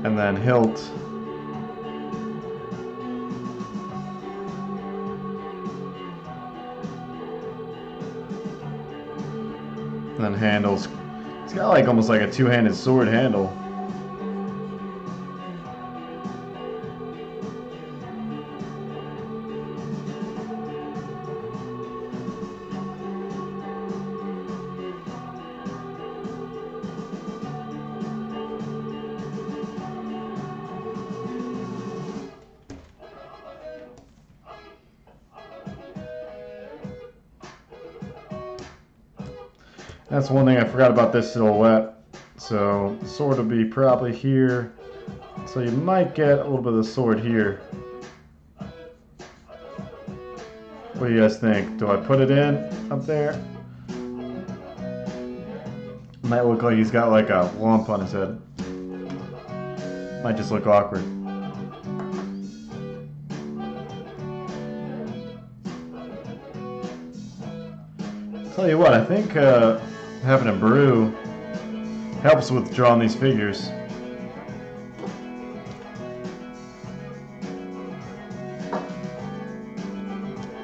And then hilt. And then handles. It's got like almost like a two-handed sword handle. That's one thing I forgot about this silhouette. So the sword will be probably here. So you might get a little bit of the sword here. What do you guys think? Do I put it in up there? Might look like he's got like a lump on his head. Might just look awkward. Tell you what, I think having a brew helps with drawing these figures.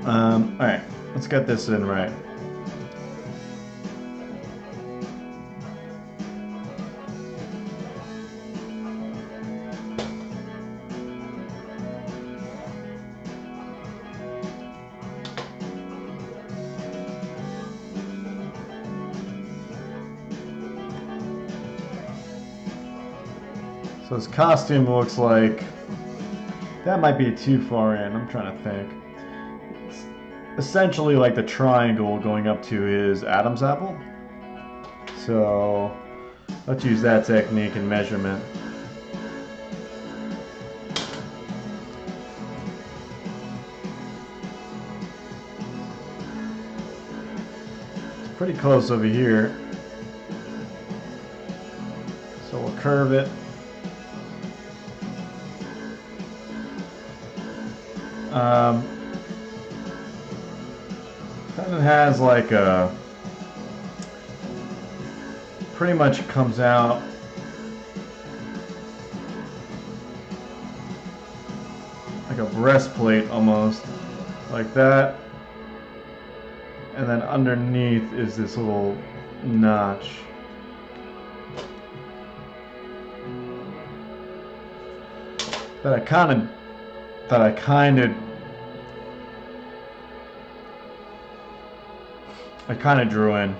Alright, let's get this in right. So his costume looks like that might be too far in. I'm trying to think. It's essentially like the triangle going up to his Adam's apple. So let's use that technique and measurement. It's pretty close over here. So we'll curve it. Kind of has like a, pretty much comes out like a breastplate almost, like that, and then underneath is this little notch. That I kind of drew in.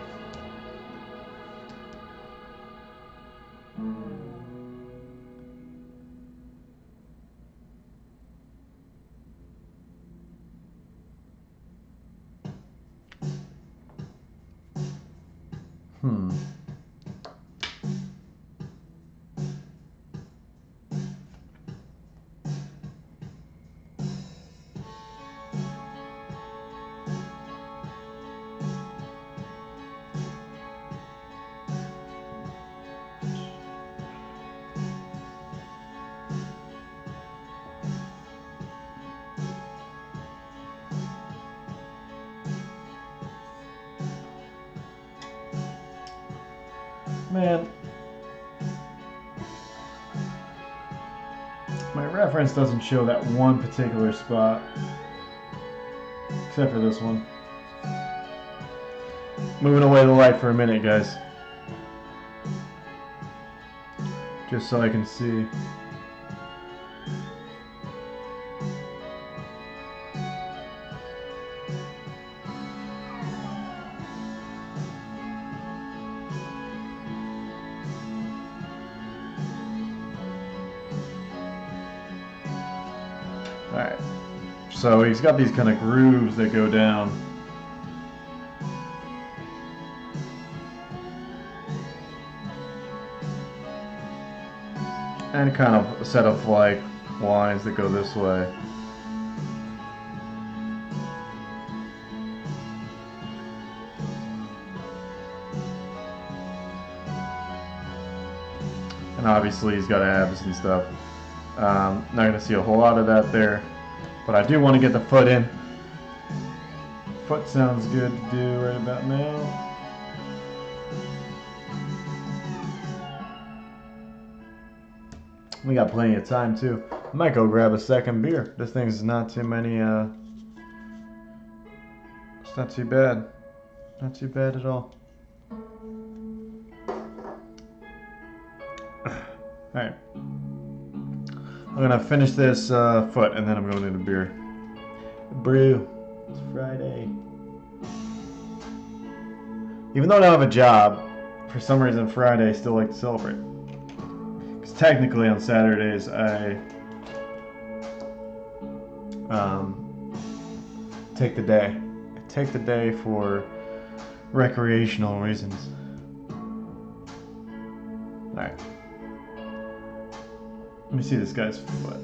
Man, my reference doesn't show that one particular spot, except for this one. Moving away the light for a minute, guys, just so I can see. Alright, so he's got these kind of grooves that go down. And kind of a set of like lines that go this way. And obviously he's got abs and stuff. Not going to see a whole lot of that there, but I do want to get the foot in. Foot sounds good to do right about now. We got plenty of time too. I might go grab a second beer. This thing's not too many, it's not too bad. Not too bad at all. Alright. I'm gonna finish this foot and then I'm going to the beer. Brew. It's Friday. Even though I don't have a job, for some reason Friday I still like to celebrate. Because technically on Saturdays I take the day. I take the day for recreational reasons. Alright. Let me see this guy's foot.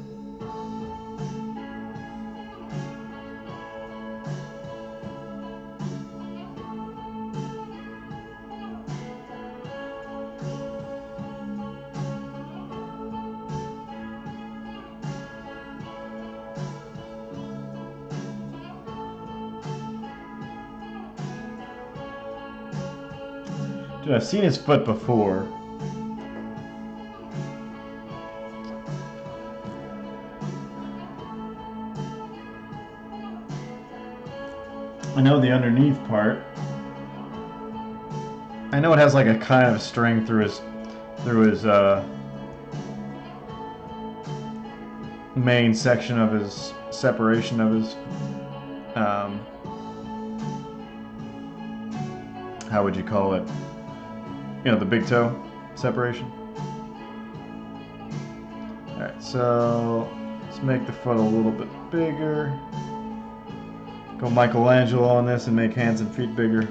Dude, I've seen his foot before. I know the underneath part. I know it has like a kind of string through his main section of his separation of his how would you call it? You know, the big toe separation. Alright, so let's make the foot a little bit bigger. Go Michelangelo on this and make hands and feet bigger.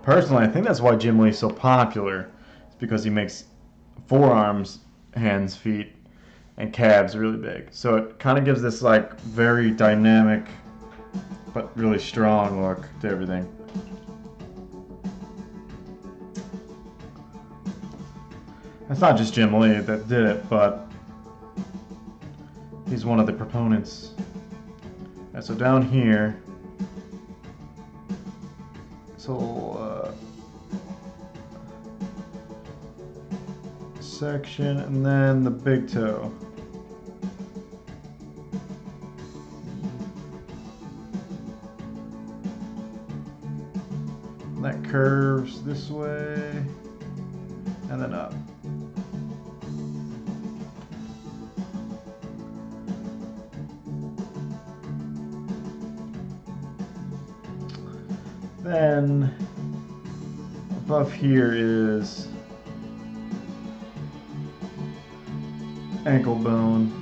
Personally, I think that's why Jim Lee's so popular. It's because he makes forearms, hands, feet, and calves really big. So it kind of gives this like very dynamic but really strong look to everything. It's not just Jim Lee that did it, but he's one of the proponents. And so down here, so section, and then the big toe. And that curves this way, and then up. Then above here is ankle bone.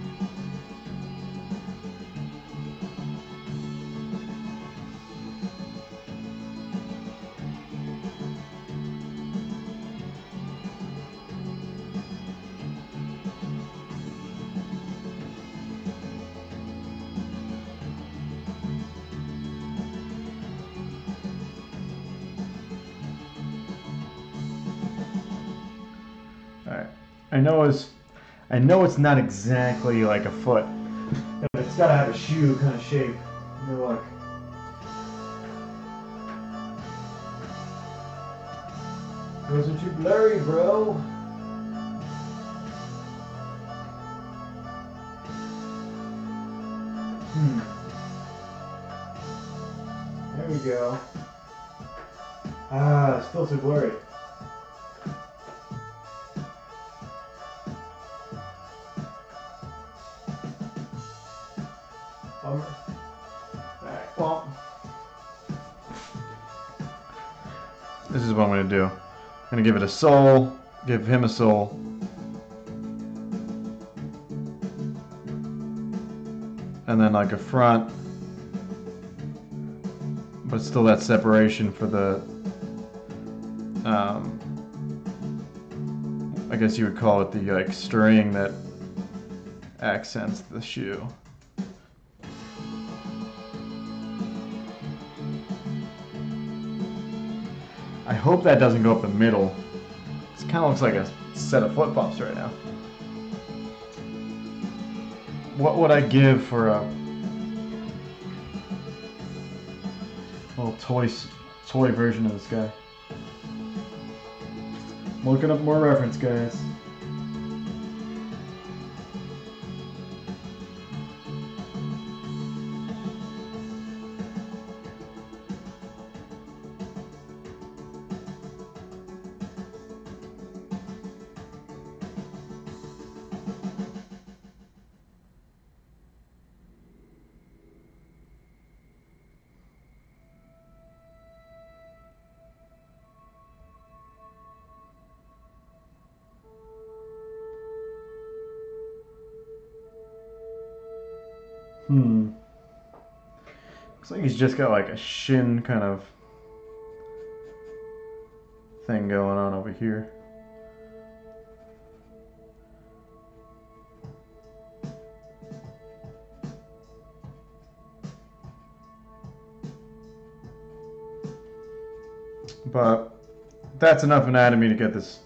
Alright. I know it's not exactly like a foot. But it's gotta have a shoe kind of shape. Good luck. Those are too blurry, bro. There we go. Ah, it's still too blurry. Alright, well, this is what I'm going to do. I'm going to give it a sole, give him a sole. And then like a front, but still that separation for the, I guess you would call it the like string that accents the shoe. I hope that doesn't go up the middle. It kind of looks like a set of flip-flops right now. What would I give for a little toy version of this guy? I'm looking up more reference, guys. Looks like he's just got like a shin kind of thing going on over here. But that's enough anatomy to get this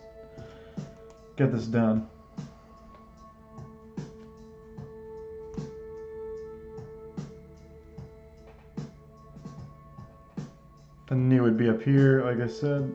done. The knee would be up here, like I said.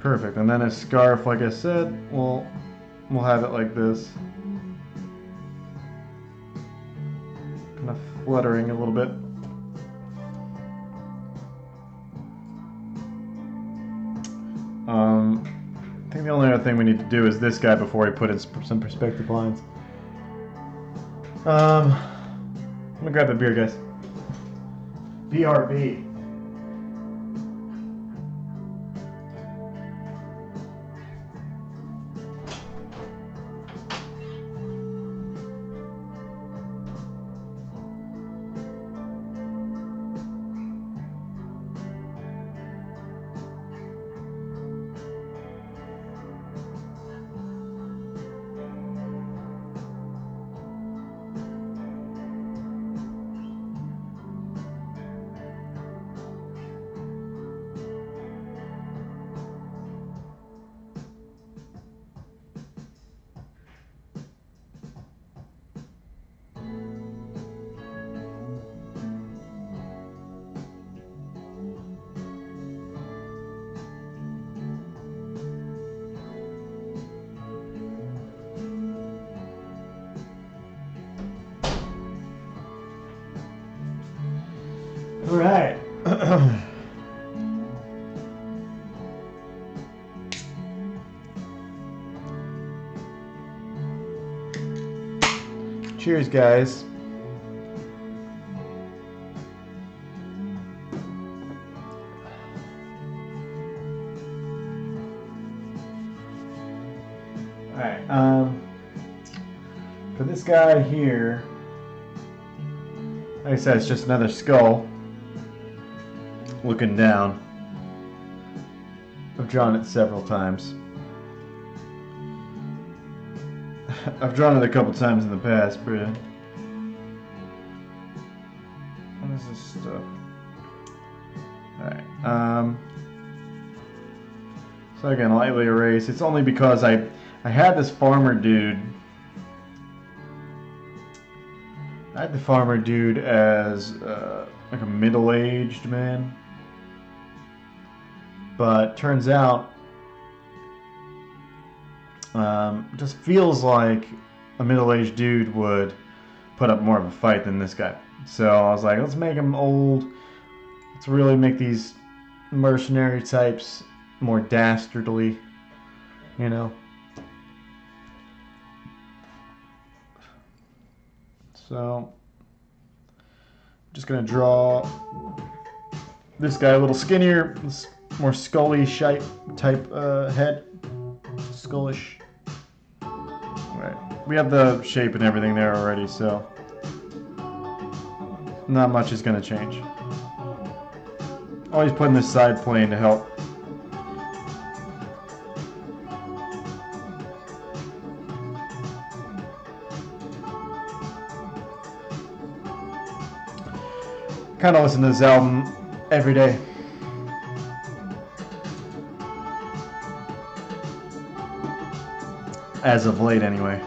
Perfect, and then a scarf, like I said, we'll have it like this. Kind of fluttering a little bit. I think the only other thing we need to do is this guy before we put in some perspective lines. I'm gonna grab the beer, guys. BRB. All right. Cheers, guys. All right. For this guy here, like I said, it's just another skull looking down. I've drawn it several times. I've drawn it a couple times in the past, but what is this stuff? Alright, so again, lightly erase. It's only because I had this farmer dude. I had the farmer dude as like a middle-aged man. But turns out, just feels like a middle-aged dude would put up more of a fight than this guy. So I was like, let's make him old. Let's really make these mercenary types more dastardly, you know. So I'm just gonna draw this guy a little skinnier, more scully type head, skullish. Right, we have the shape and everything there already, so not much is gonna change. Always putting this side plane to help. Kind of listen to this album every day. As of late, anyway.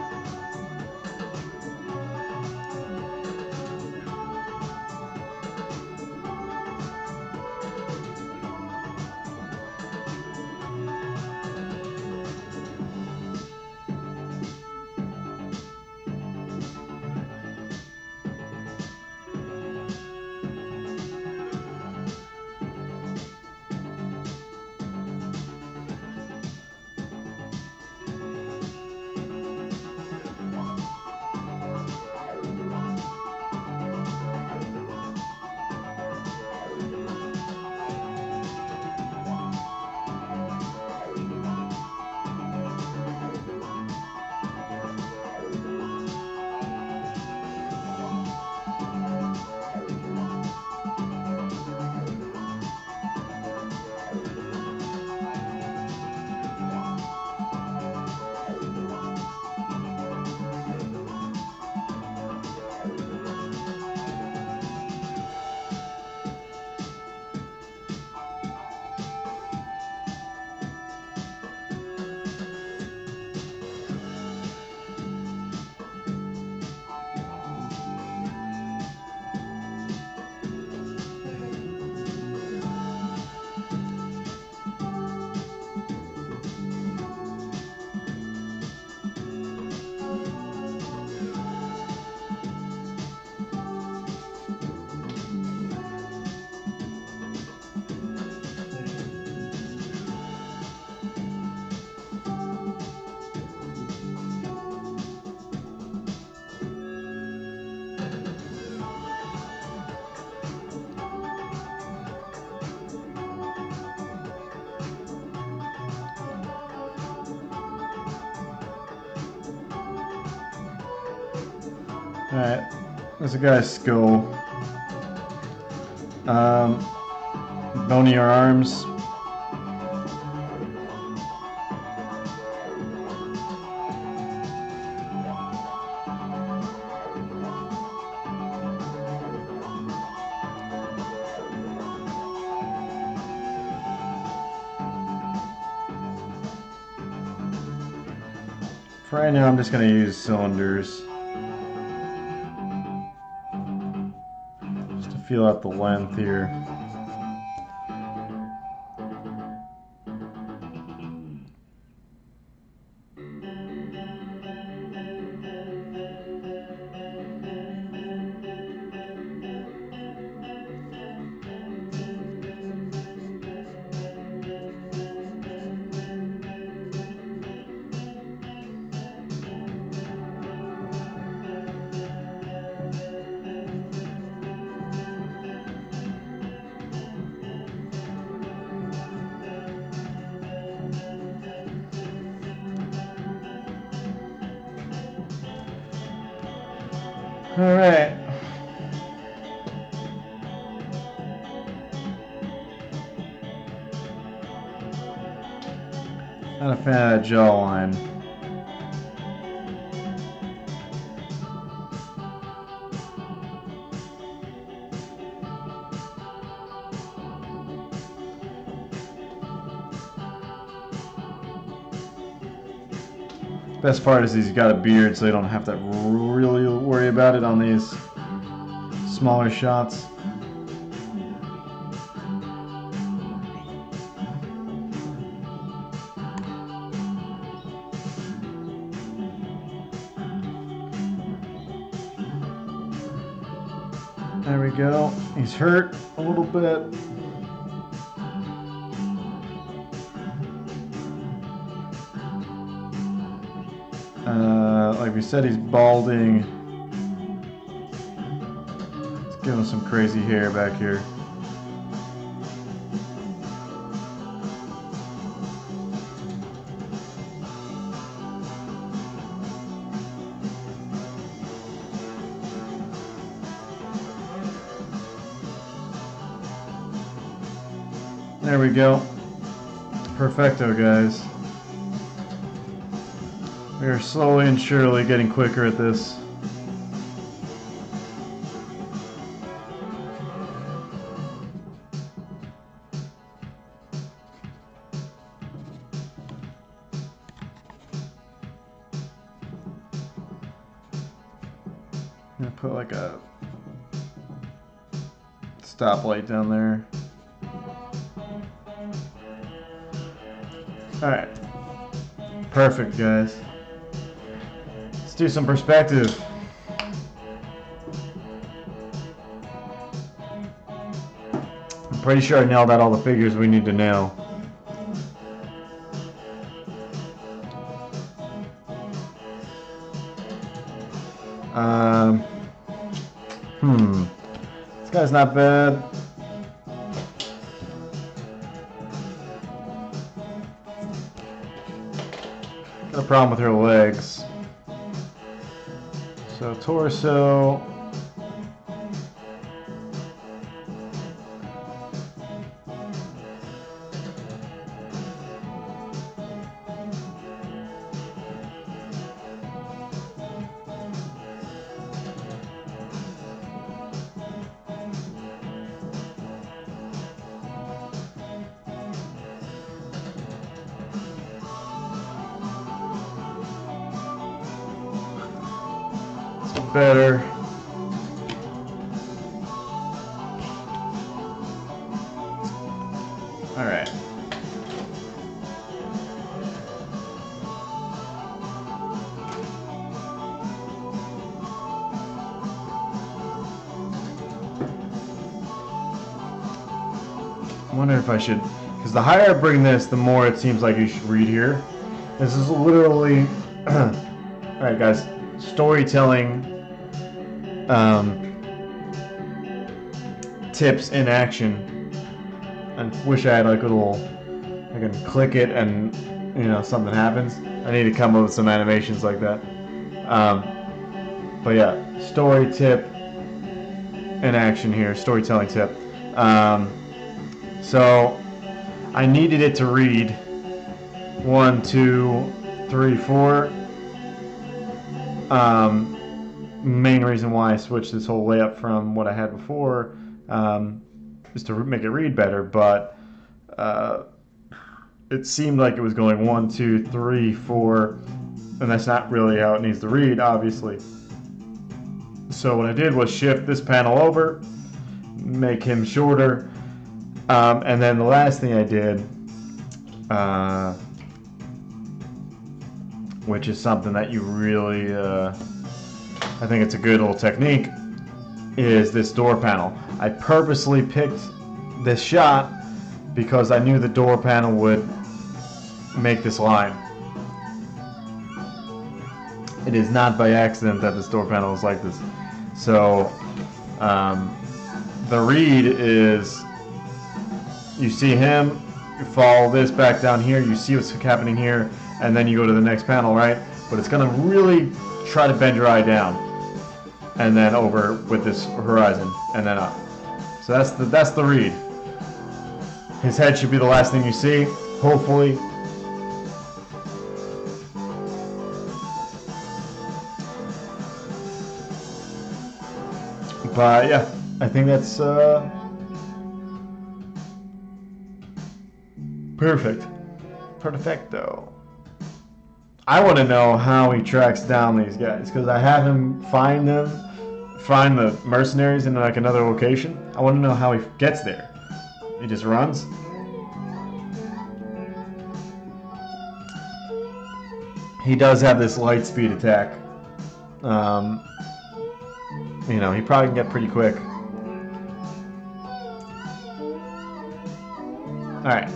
Alright, there's a guy's skull. Bonier arms. For right now, I'm just going to use cylinders. Just to feel out the length here. Alright. Not a fan of that jawline. Best part is he's got a beard, so you don't have to really worry about it on these smaller shots. There we go. He's hurt a little bit. Like we said, he's balding. Let's give him some crazy hair back here. There we go. Perfecto, guys. We are slowly and surely getting quicker at this. I'm gonna put like a stoplight down there. Alright. Perfect, guys. Let's do some perspective. I'm pretty sure I nailed out all the figures we need to nail. This guy's not bad. Got a problem with her legs. So torso. Better. All right. I wonder if I should, because the higher I bring this, the more it seems like you should read here. This is literally, all right, guys, storytelling. Tips in action. I wish I had like a little, I can click it and something happens. I need to come up with some animations like that. But yeah. story tip in action here, storytelling tip. So I needed it to read 1, 2, 3, 4. Main reason why I switched this whole layup from what I had before is to make it read better, but it seemed like it was going 1, 2, 3, 4, and that's not really how it needs to read, obviously. So what I did was shift this panel over, make him shorter, and then the last thing I did, which is something that you really, I think it's a good little technique, is this door panel. I purposely picked this shot because I knew the door panel would make this line. It is not by accident that this door panel is like this. So the read is, you see him, you follow this back down here, you see what's happening here, and then you go to the next panel, right? But it's gonna really try to bend your eye down, and then over with this horizon, and then up. So that's the read. His head should be the last thing you see, hopefully. But yeah, I think that's perfect. Perfecto. I want to know how he tracks down these guys, because I have him find the mercenaries in like another location. I want to know how he gets there. He just runs. He does have this light speed attack. You know, he probably can get pretty quick. Alright.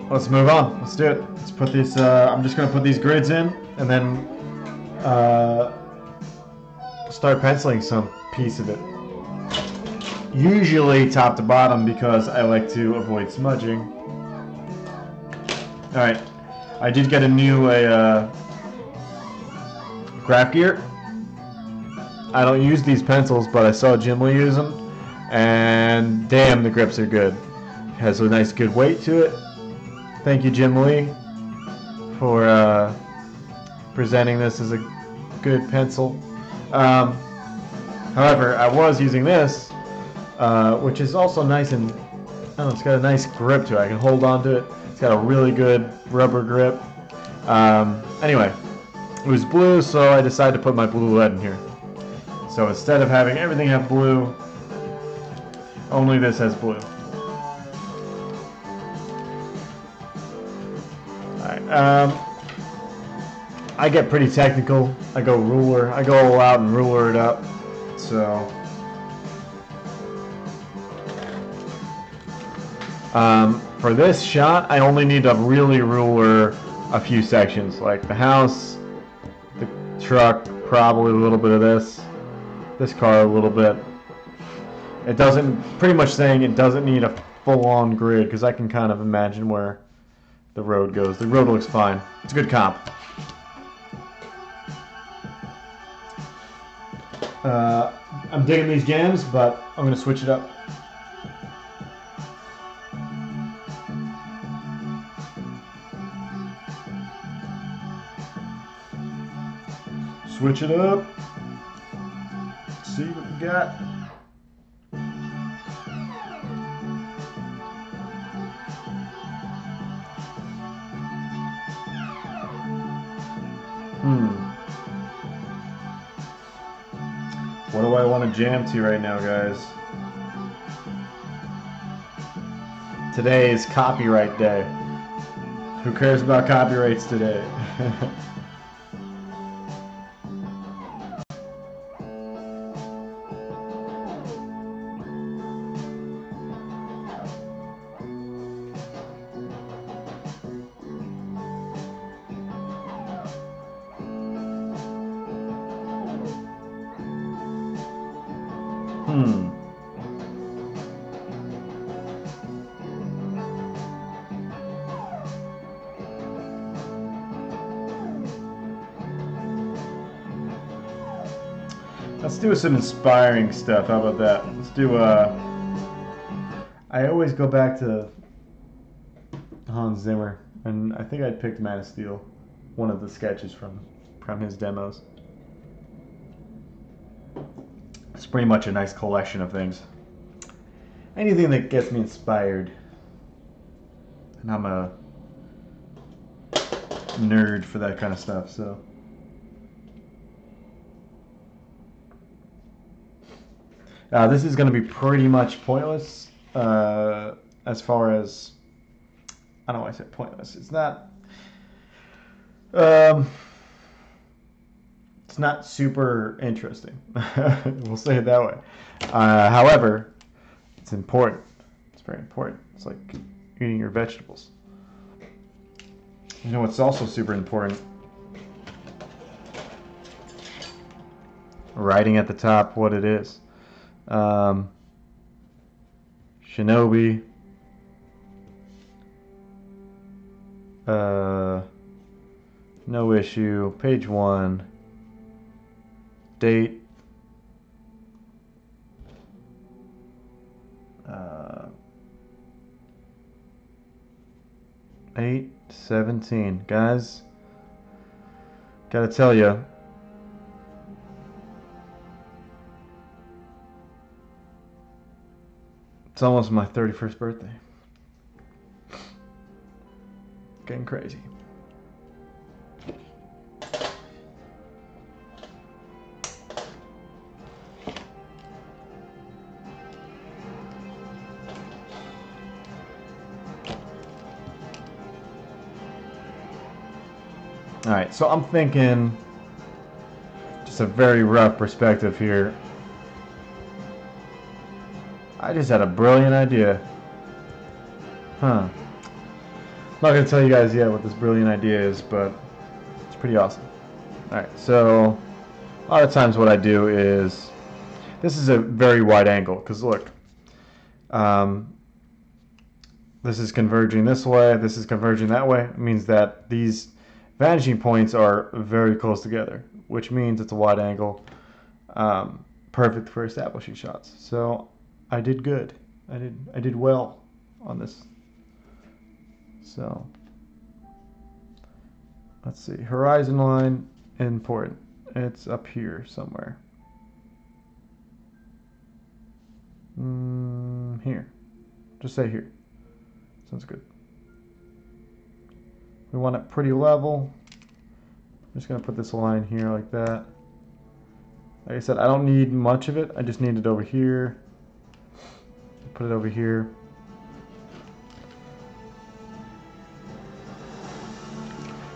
Let's move on. Let's do it. Let's put these, I'm just going to put these grids in and then start penciling some piece of it. Usually top to bottom because I like to avoid smudging. Alright. I did get a new graph gear. I don't use these pencils, but I saw Jim Lee use them, and damn, the grips are good. Has a nice good weight to it. Thank you, Jim Lee, for presenting this as a good pencil. However, I was using this, which is also nice, and I don't know, it's got a nice grip to it. I can hold on to it. It's got a really good rubber grip. Anyway, it was blue, so I decided to put my blue lead in here. So instead of having everything have blue, only this has blue. Alright, I get pretty technical. I go ruler. I go all out and ruler it up. So for this shot, I only need to really ruler a few sections, like the house, the truck, probably a little bit of this car a little bit. It doesn't, pretty much saying it doesn't need a full-on grid, because I can kind of imagine where the road goes. The road looks fine. It's a good comp. I'm digging these jams, but I'm going to switch it up. Switch it up. See what we got. What do I want to jam to right now, guys? Today is copyright day. Who cares about copyrights today? Let's do some inspiring stuff. How about that? Let's do I always go back to Hans Zimmer, and I think I picked Man of Steel, one of the sketches from his demos. It's pretty much a nice collection of things. Anything that gets me inspired. And I'm a nerd for that kind of stuff, so. This is going to be pretty much pointless as far as, I don't want to say pointless. It's not super interesting. We'll say it that way. However, it's important. It's very important. It's like eating your vegetables. You know what's also super important? Writing at the top what it is. Shinobi. No issue. Page 1. Date. 8/17. Guys, gotta tell you, it's almost my 31st birthday. Getting crazy. Alright, so I'm thinking just a very rough perspective here. I just had a brilliant idea. I'm not going to tell you guys yet what this brilliant idea is, but it's pretty awesome. Alright, so a lot of times what I do is, this is a very wide angle, because look, this is converging this way, this is converging that way. It means that these vanishing points are very close together, which means it's a wide angle, perfect for establishing shots. So I did good. I did well on this. So let's see. Horizon line, important. It's up here somewhere. Here. Just say here. Sounds good. We want it pretty level. I'm just going to put this line here like that. Like I said, I don't need much of it. I just need it over here. Put it over here.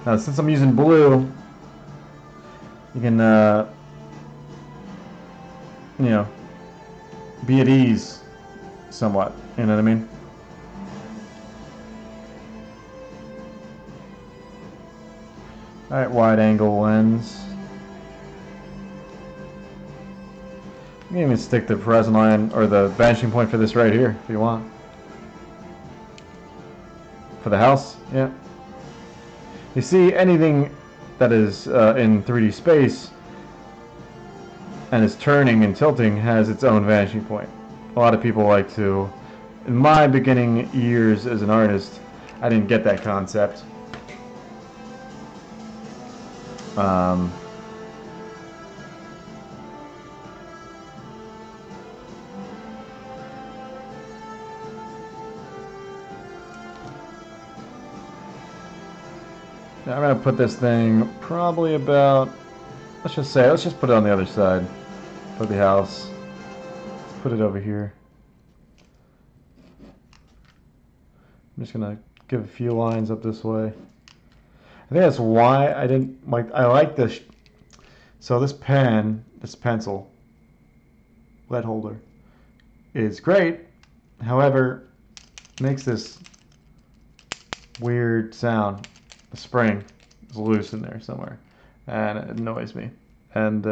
Now, since I'm using blue, you can, you know, be at ease somewhat. You know what I mean? Alright, wide angle lens. You can even stick the horizon line or the vanishing point for this right here if you want. For the house, yeah. You see, anything that is in 3D space and is turning and tilting has its own vanishing point. A lot of people like to, in my beginning years as an artist, I didn't get that concept. Now I'm going to put this thing probably about, let's just put it on the other side for the house. Let's put it over here. I'm just going to give a few lines up this way. I think that's why I didn't like, I like this. So this pen, this pencil, lead holder, is great. However, it makes this weird sound. The spring is loose in there somewhere, and it annoys me. And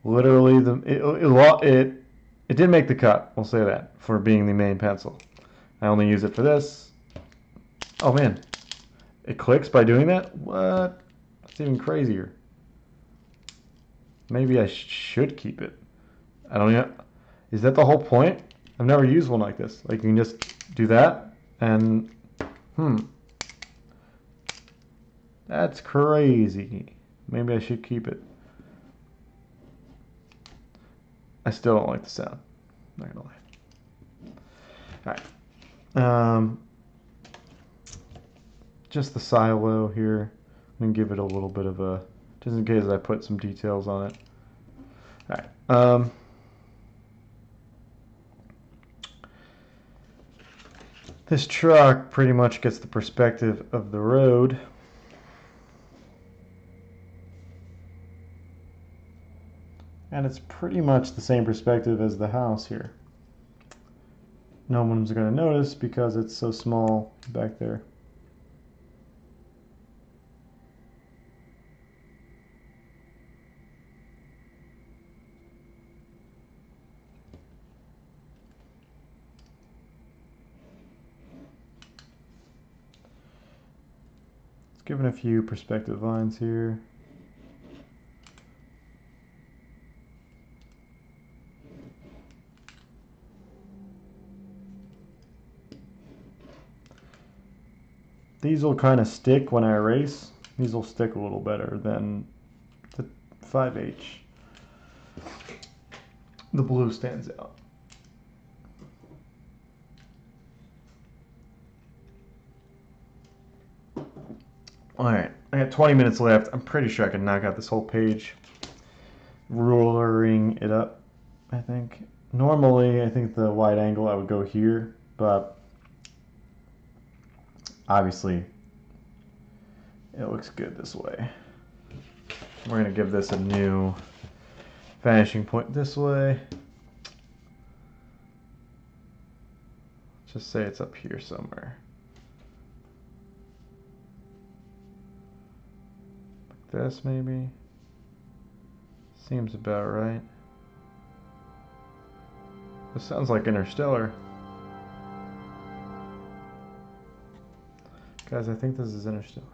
literally, it did make the cut. We'll say that for being the main pencil. I only use it for this. Oh man, it clicks by doing that? What? That's even crazier. Maybe I should keep it. I don't know. Is that the whole point? I've never used one like this. Like you can just do that and that's crazy. Maybe I should keep it. I still don't like the sound. Not gonna lie. Alright. Just the silo here. I'm gonna give it a little bit of a, just in case I put some details on it. Alright. This truck pretty much gets the perspective of the road. And it's pretty much the same perspective as the house here. No one's going to notice because it's so small back there. Let's give it a few perspective lines here. These will kind of stick when I erase. These will stick a little better than the 5H. The blue stands out. Alright, I got 20 minutes left. I'm pretty sure I can knock out this whole page. Rulering it up, I think. Normally, I think the wide angle I would go here, but obviously, it looks good this way. We're going to give this a new vanishing point this way. Just say it's up here somewhere. Like this, maybe. Seems about right. This sounds like Interstellar. Guys, I think this is Interstellar.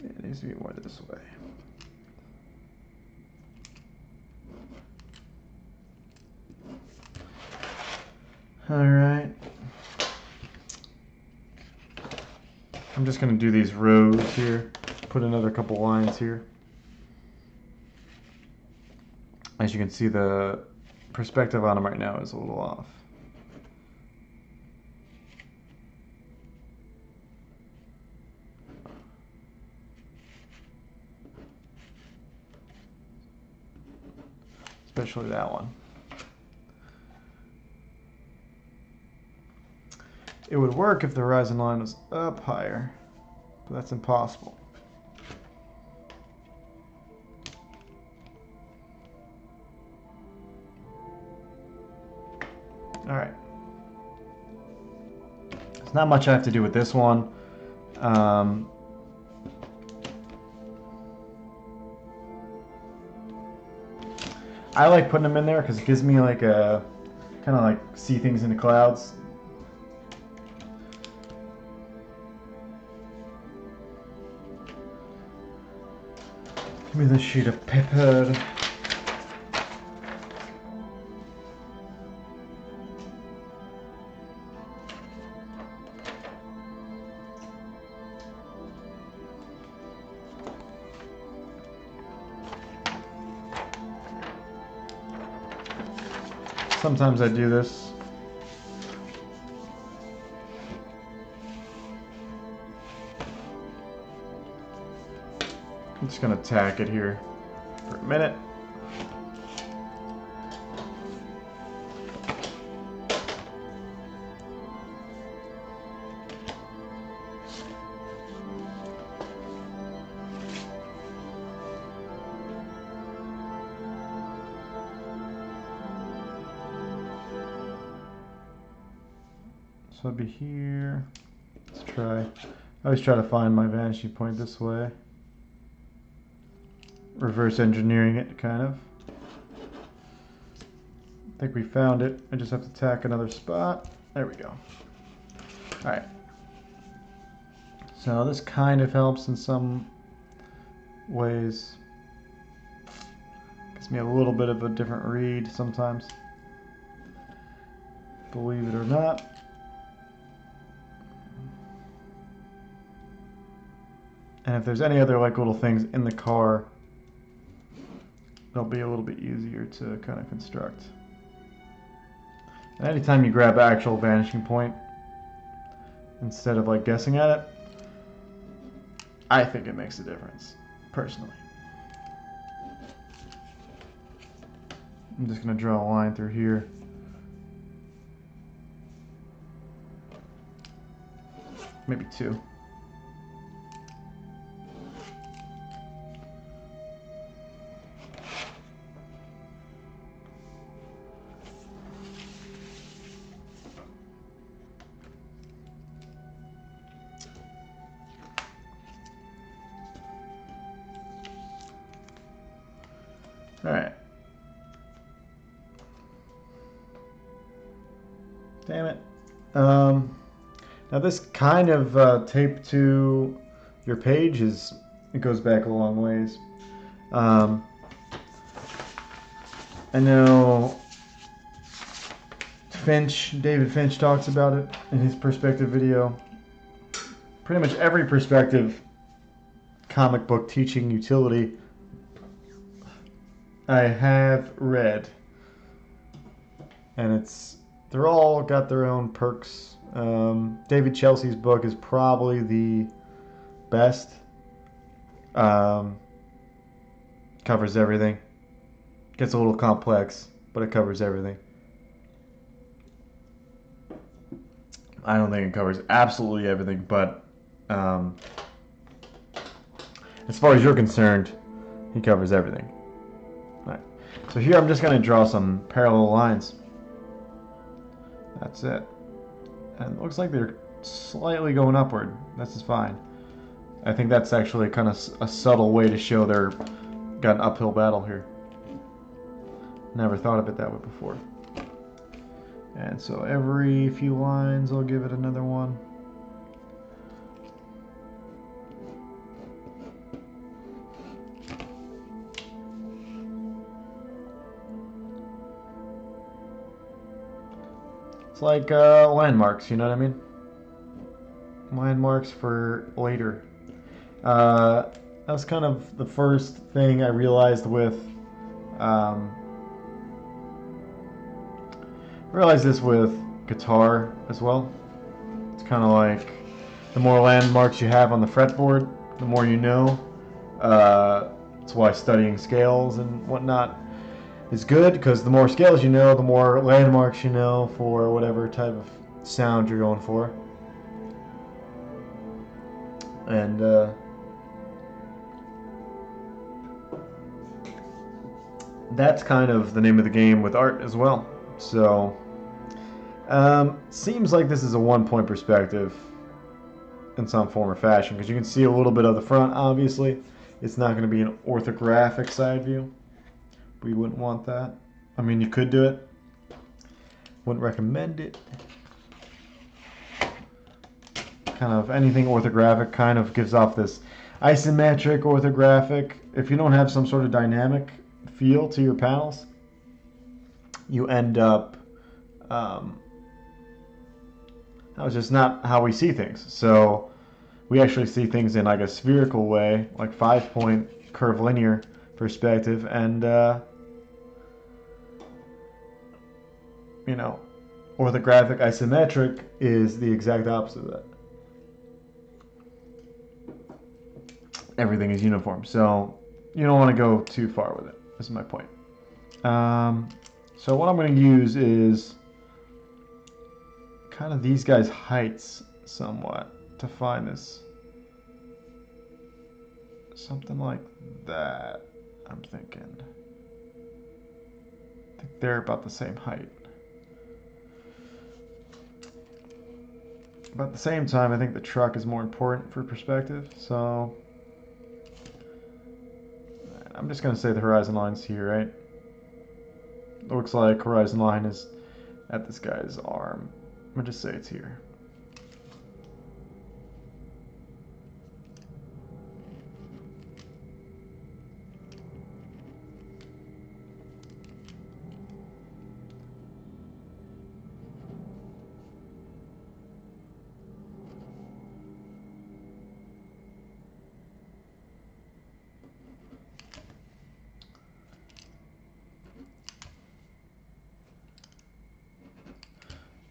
It needs to be more this way. All right. I'm just going to do these rows here. Put another couple lines here. As you can see, the perspective on them right now is a little off. Especially that one. It would work if the horizon line was up higher, but that's impossible. All right. There's not much I have to do with this one. I like putting them in there because it gives me like a kind of like see things in the clouds. Give me the sheet of paper. Sometimes I do this. I'm just gonna tack it here. for a minute. So it'll be here. Let's try. I always try to find my vanishing point this way. Reverse engineering it, kind of. I think we found it. I just have to tack another spot. There we go. Alright. So this kind of helps in some ways. Gives me a little bit of a different read sometimes. Believe it or not. And if there's any other like little things in the car, they'll be a little bit easier to kind of construct. And anytime you grab actual vanishing point instead of like guessing at it, I think it makes a difference, personally. I'm just going to draw a line through here. Maybe two. All right. Damn it. Now this kind of tape to your page it goes back a long ways. I know David Finch talks about it in his perspective video. Pretty much every perspective comic book teaching utility I have read, and they're all got their own perks. David Chelsea's book is probably the best. Covers everything. Gets a little complex, but it covers everything. I don't think it covers absolutely everything, but as far as you're concerned, he covers everything. Right. So here I'm just going to draw some parallel lines. That's it. And it looks like they're slightly going upward. This is fine. I think that's actually kind of a subtle way to show they're got an uphill battle here. Never thought of it that way before. And so every few lines I'll give it another one. It's like landmarks, you know what I mean? Landmarks for later. That was kind of the first thing I realized with guitar as well. It's kind of like the more landmarks you have on the fretboard, the more you know. That's why studying scales and whatnot is good, because the more scales you know, the more landmarks you know for whatever type of sound you're going for. And that's kind of the name of the game with art as well. So seems like this is a one-point perspective in some form or fashion, because you can see a little bit of the front. Obviously it's not going to be an orthographic side view. We wouldn't want that. I mean, you could do it. Wouldn't recommend it. Kind of anything orthographic kind of gives off this isometric orthographic. If you don't have some sort of dynamic feel to your panels, you end up that was just not how we see things. So we actually see things in like a spherical way, like 5-point curvilinear perspective, and you know, orthographic isometric is the exact opposite of that. Everything is uniform. So you don't want to go too far with it. This is my point. So what I'm going to use is kind of these guys' heights somewhat to find this. Something like that, I'm thinking. I think they're about the same height. But at the same time, I think the truck is more important for perspective, so I'm just going to say the horizon line's here, right? It looks like horizon line is at this guy's arm. I'm going to just say it's here.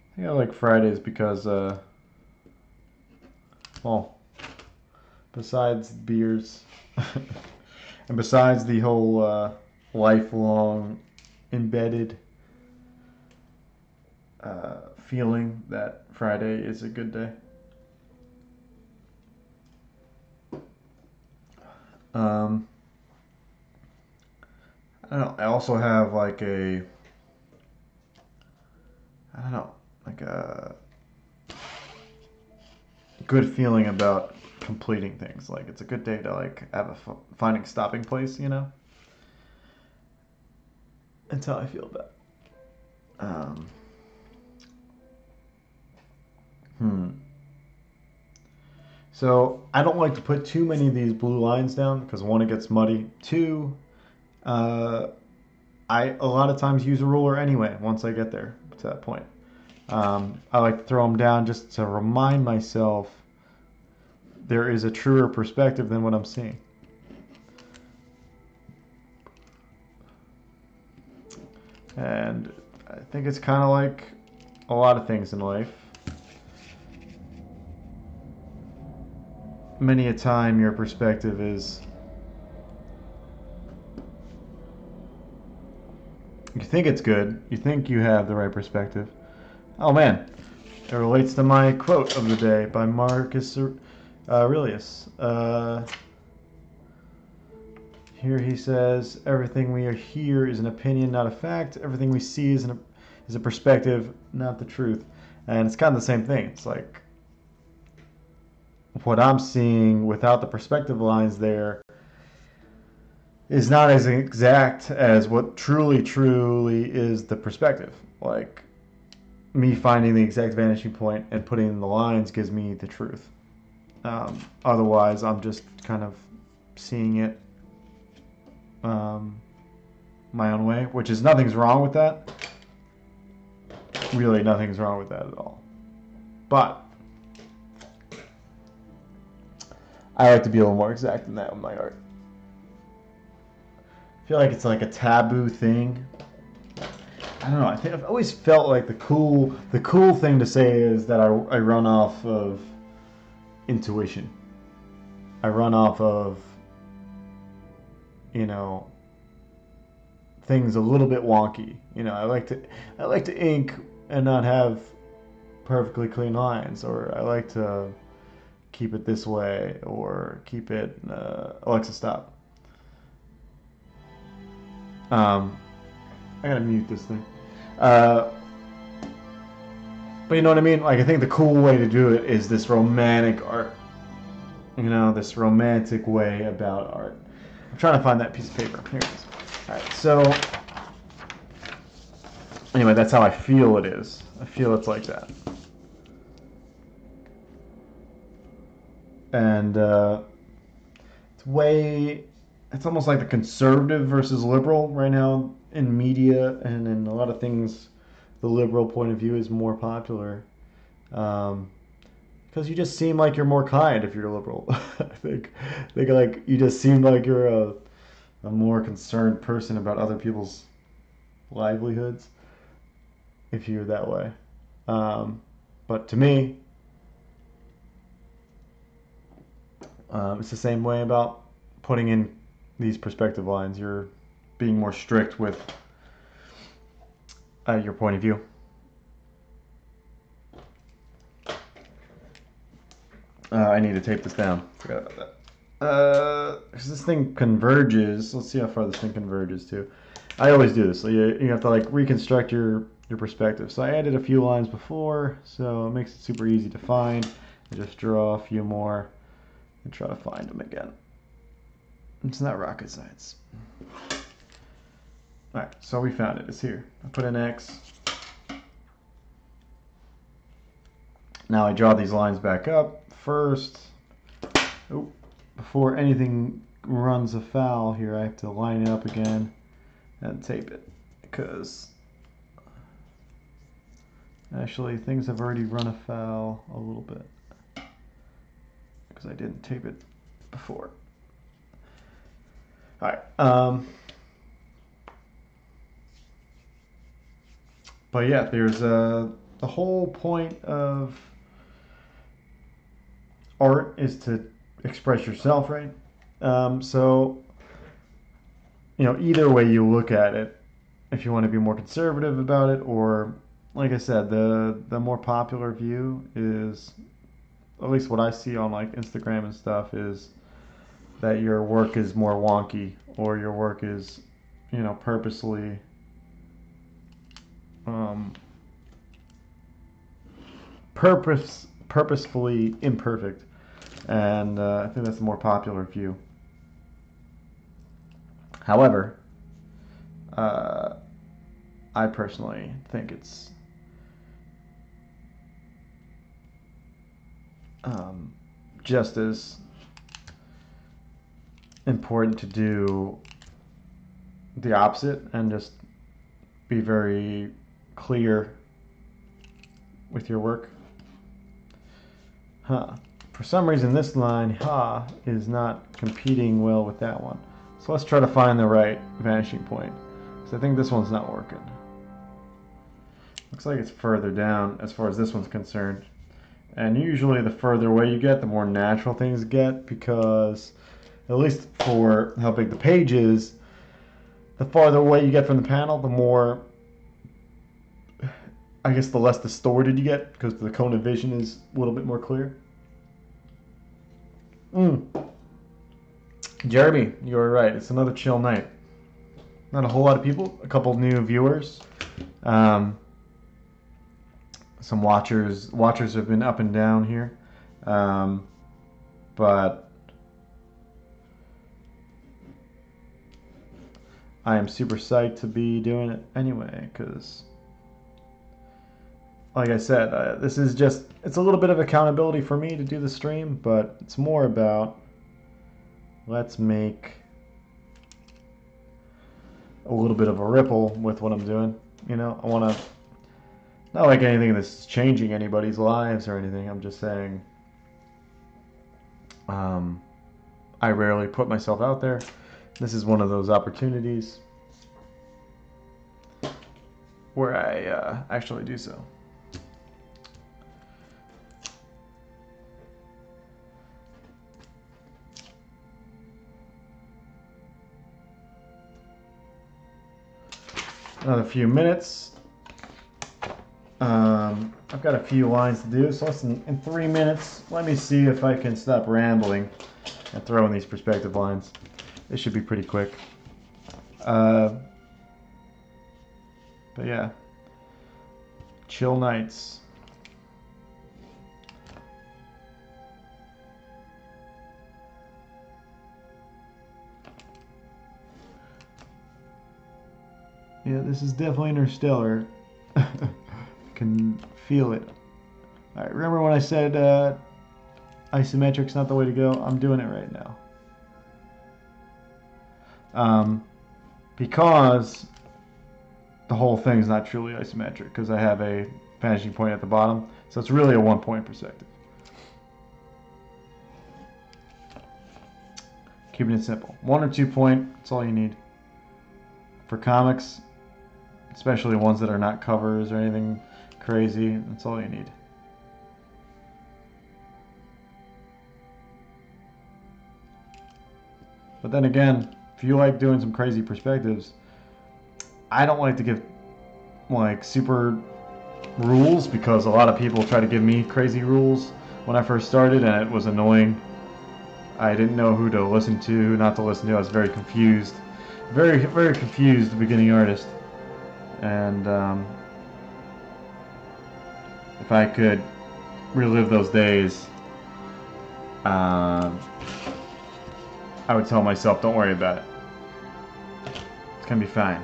I think I like Fridays because, well, besides beers, and besides the whole lifelong embedded feeling that Friday is a good day. I don't know. I also have like I don't know, like a good feeling about completing things. Like it's a good day to like have a finding stopping place, you know. That's how I feel about it. So I don't like to put too many of these blue lines down because one, it gets muddy. Two, I a lot of times use a ruler anyway once I get there to that point. I like to throw them down just to remind myself there is a truer perspective than what I'm seeing. And I think it's kind of like a lot of things in life. Many a time your perspective is, you think it's good, you think you have the right perspective. Oh man, it relates to my quote of the day by Marcus Aurelius. Here he says, everything we hear is an opinion, not a fact. Everything we see is a perspective, not the truth. And it's kind of the same thing. It's like what I'm seeing without the perspective lines there is not as exact as what truly is the perspective. Like me finding the exact vanishing point and putting in the lines gives me the truth. Otherwise, I'm just kind of seeing it my own way, which is nothing's wrong with that. Really, nothing's wrong with that at all. But I like to be a little more exact than that with my art. I feel like it's like a taboo thing. I don't know. I think I've always felt like the cool thing to say is that I run off of intuition. I run off of, you know, things a little bit wonky. You know, I like to ink and not have perfectly clean lines, or I like to keep it this way, or keep it Alexa stop. I gotta mute this thing. But you know what I mean? Like, I think the cool way to do it is this romantic art. You know, this romantic way about art. I'm trying to find that piece of paper. Here it is. Alright, so anyway, that's how I feel it is. I feel it's like that. And it's almost like the conservative versus liberal right now in media and in a lot of things. The liberal point of view is more popular because you just seem like you're more kind if you're liberal. I think like you just seem like you're a more concerned person about other people's livelihoods if you're that way. But to me, it's the same way about putting in these perspective lines. You're being more strict with your point of view. I need to tape this down. Forgot about that. Because this thing converges. Let's see how far this thing converges to. I always do this. So you have to like reconstruct your perspective. So I added a few lines before, so it makes it super easy to find. I just draw a few more and try to find them again. It's not rocket science. Alright, so we found it. It's here. I put an X. Now I draw these lines back up first. Oh, before anything runs afoul here, I have to line it up again and tape it, because actually things have already run afoul a little bit because I didn't tape it before. Alright, but yeah, there's the whole point of art is to express yourself, right? So, you know, either way you look at it, if you want to be more conservative about it, or like I said, the more popular view is, at least what I see on like Instagram and stuff, is that your work is more wonky, or your work is, you know, purposefully purposefully imperfect, and I think that's the more popular view. However, I personally think it's just as important to do the opposite and just be very clear with your work. For some reason this line, is not competing well with that one. So let's try to find the right vanishing point, because I think this one's not working. Looks like it's further down as far as this one's concerned. And usually the further away you get, the more natural things get, because at least for how big the page is, the farther away you get from the panel, the more, I guess, the less distorted you get, because the cone of vision is a little bit more clear. Jeremy, you were right. It's another chill night. Not a whole lot of people. A couple new viewers. Some watchers. Watchers have been up and down here. But I am super psyched to be doing it anyway, because, like I said, this is just, it's a little bit of accountability for me to do the stream, but it's more about, let's make a little bit of a ripple with what I'm doing. You know, I want to, not like anything that's changing anybody's lives or anything. I'm just saying, I rarely put myself out there. This is one of those opportunities where I actually do so. Another few minutes. I've got a few lines to do, so listen, in 3 minutes, let me see if I can stop rambling and throw in these perspective lines. This should be pretty quick. But yeah, chill nights. Yeah, this is definitely interstellar. Can feel it. All right, remember when I said isometric's not the way to go? I'm doing it right now. Because the whole thing is not truly isometric, because I have a vanishing point at the bottom, so it's really a one-point perspective. Keeping it simple. 1 or 2 point, that's all you need. For comics, especially ones that are not covers or anything crazy, that's all you need. But then again, If you like doing some crazy perspectives, I don't like to give like super rules because a lot of people try to give me crazy rules when I first started, and it was annoying. I didn't know who to listen to, who not to listen to. I was very confused, very confused beginning artist. And if I could relive those days, I would tell myself, don't worry about it. It's gonna be fine.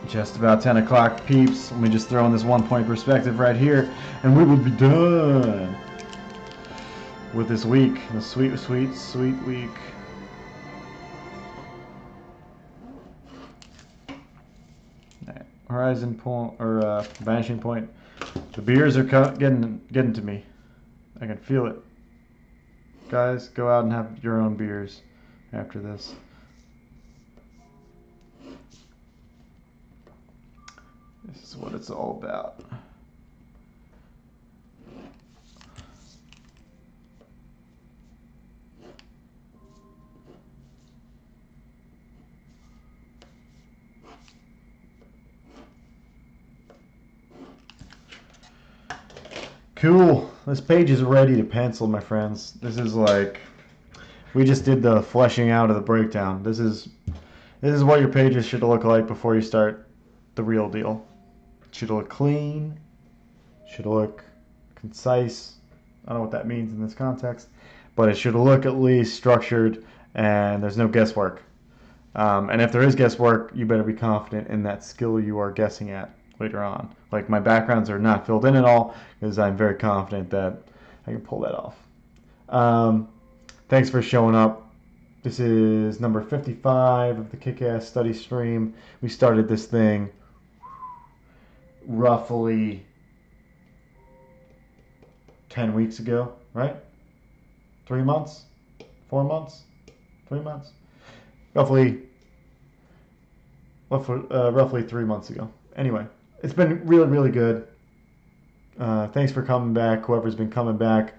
Just about 10 o'clock, peeps. Let me just throw in this 1 point perspective right here, and we will be done with this week. The sweet, sweet, sweet week. Right. Horizon point, or vanishing point. The beers are getting to me. I can feel it. Guys, go out and have your own beers after this. This is what it's all about. Cool. This page is ready to pencil, my friends. This is like, we just did the fleshing out of the breakdown. This is what your pages should look like before you start the real deal. It should look clean. Should look concise. I don't know what that means in this context, but it should look at least structured, and there's no guesswork. And if there is guesswork, you better be confident in that skill you are guessing at later on. Like, my backgrounds are not filled in at all because I'm very confident that I can pull that off. Thanks for showing up. This is number 55 of the Kick-Ass Study Stream. We started this thing roughly 10 weeks ago, right? 3 months? 4 months? 3 months? Roughly 3 months ago. Anyway, it's been really, really good. Thanks for coming back, whoever's been coming back.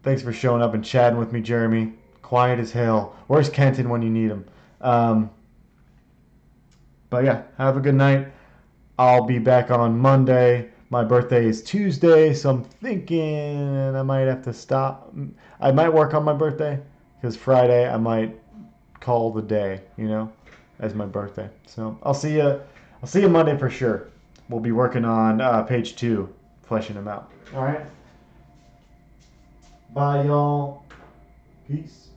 Thanks for showing up and chatting with me, Jeremy. Quiet as hell. Where's Kenton when you need him? But yeah, have a good night. I'll be back on Monday. My birthday is Tuesday, so I'm thinking I might have to stop. I might work on my birthday because Friday I might call the day, as my birthday. So I'll see you Monday for sure. We'll be working on page 2, fleshing them out. All right. Bye, y'all. Peace.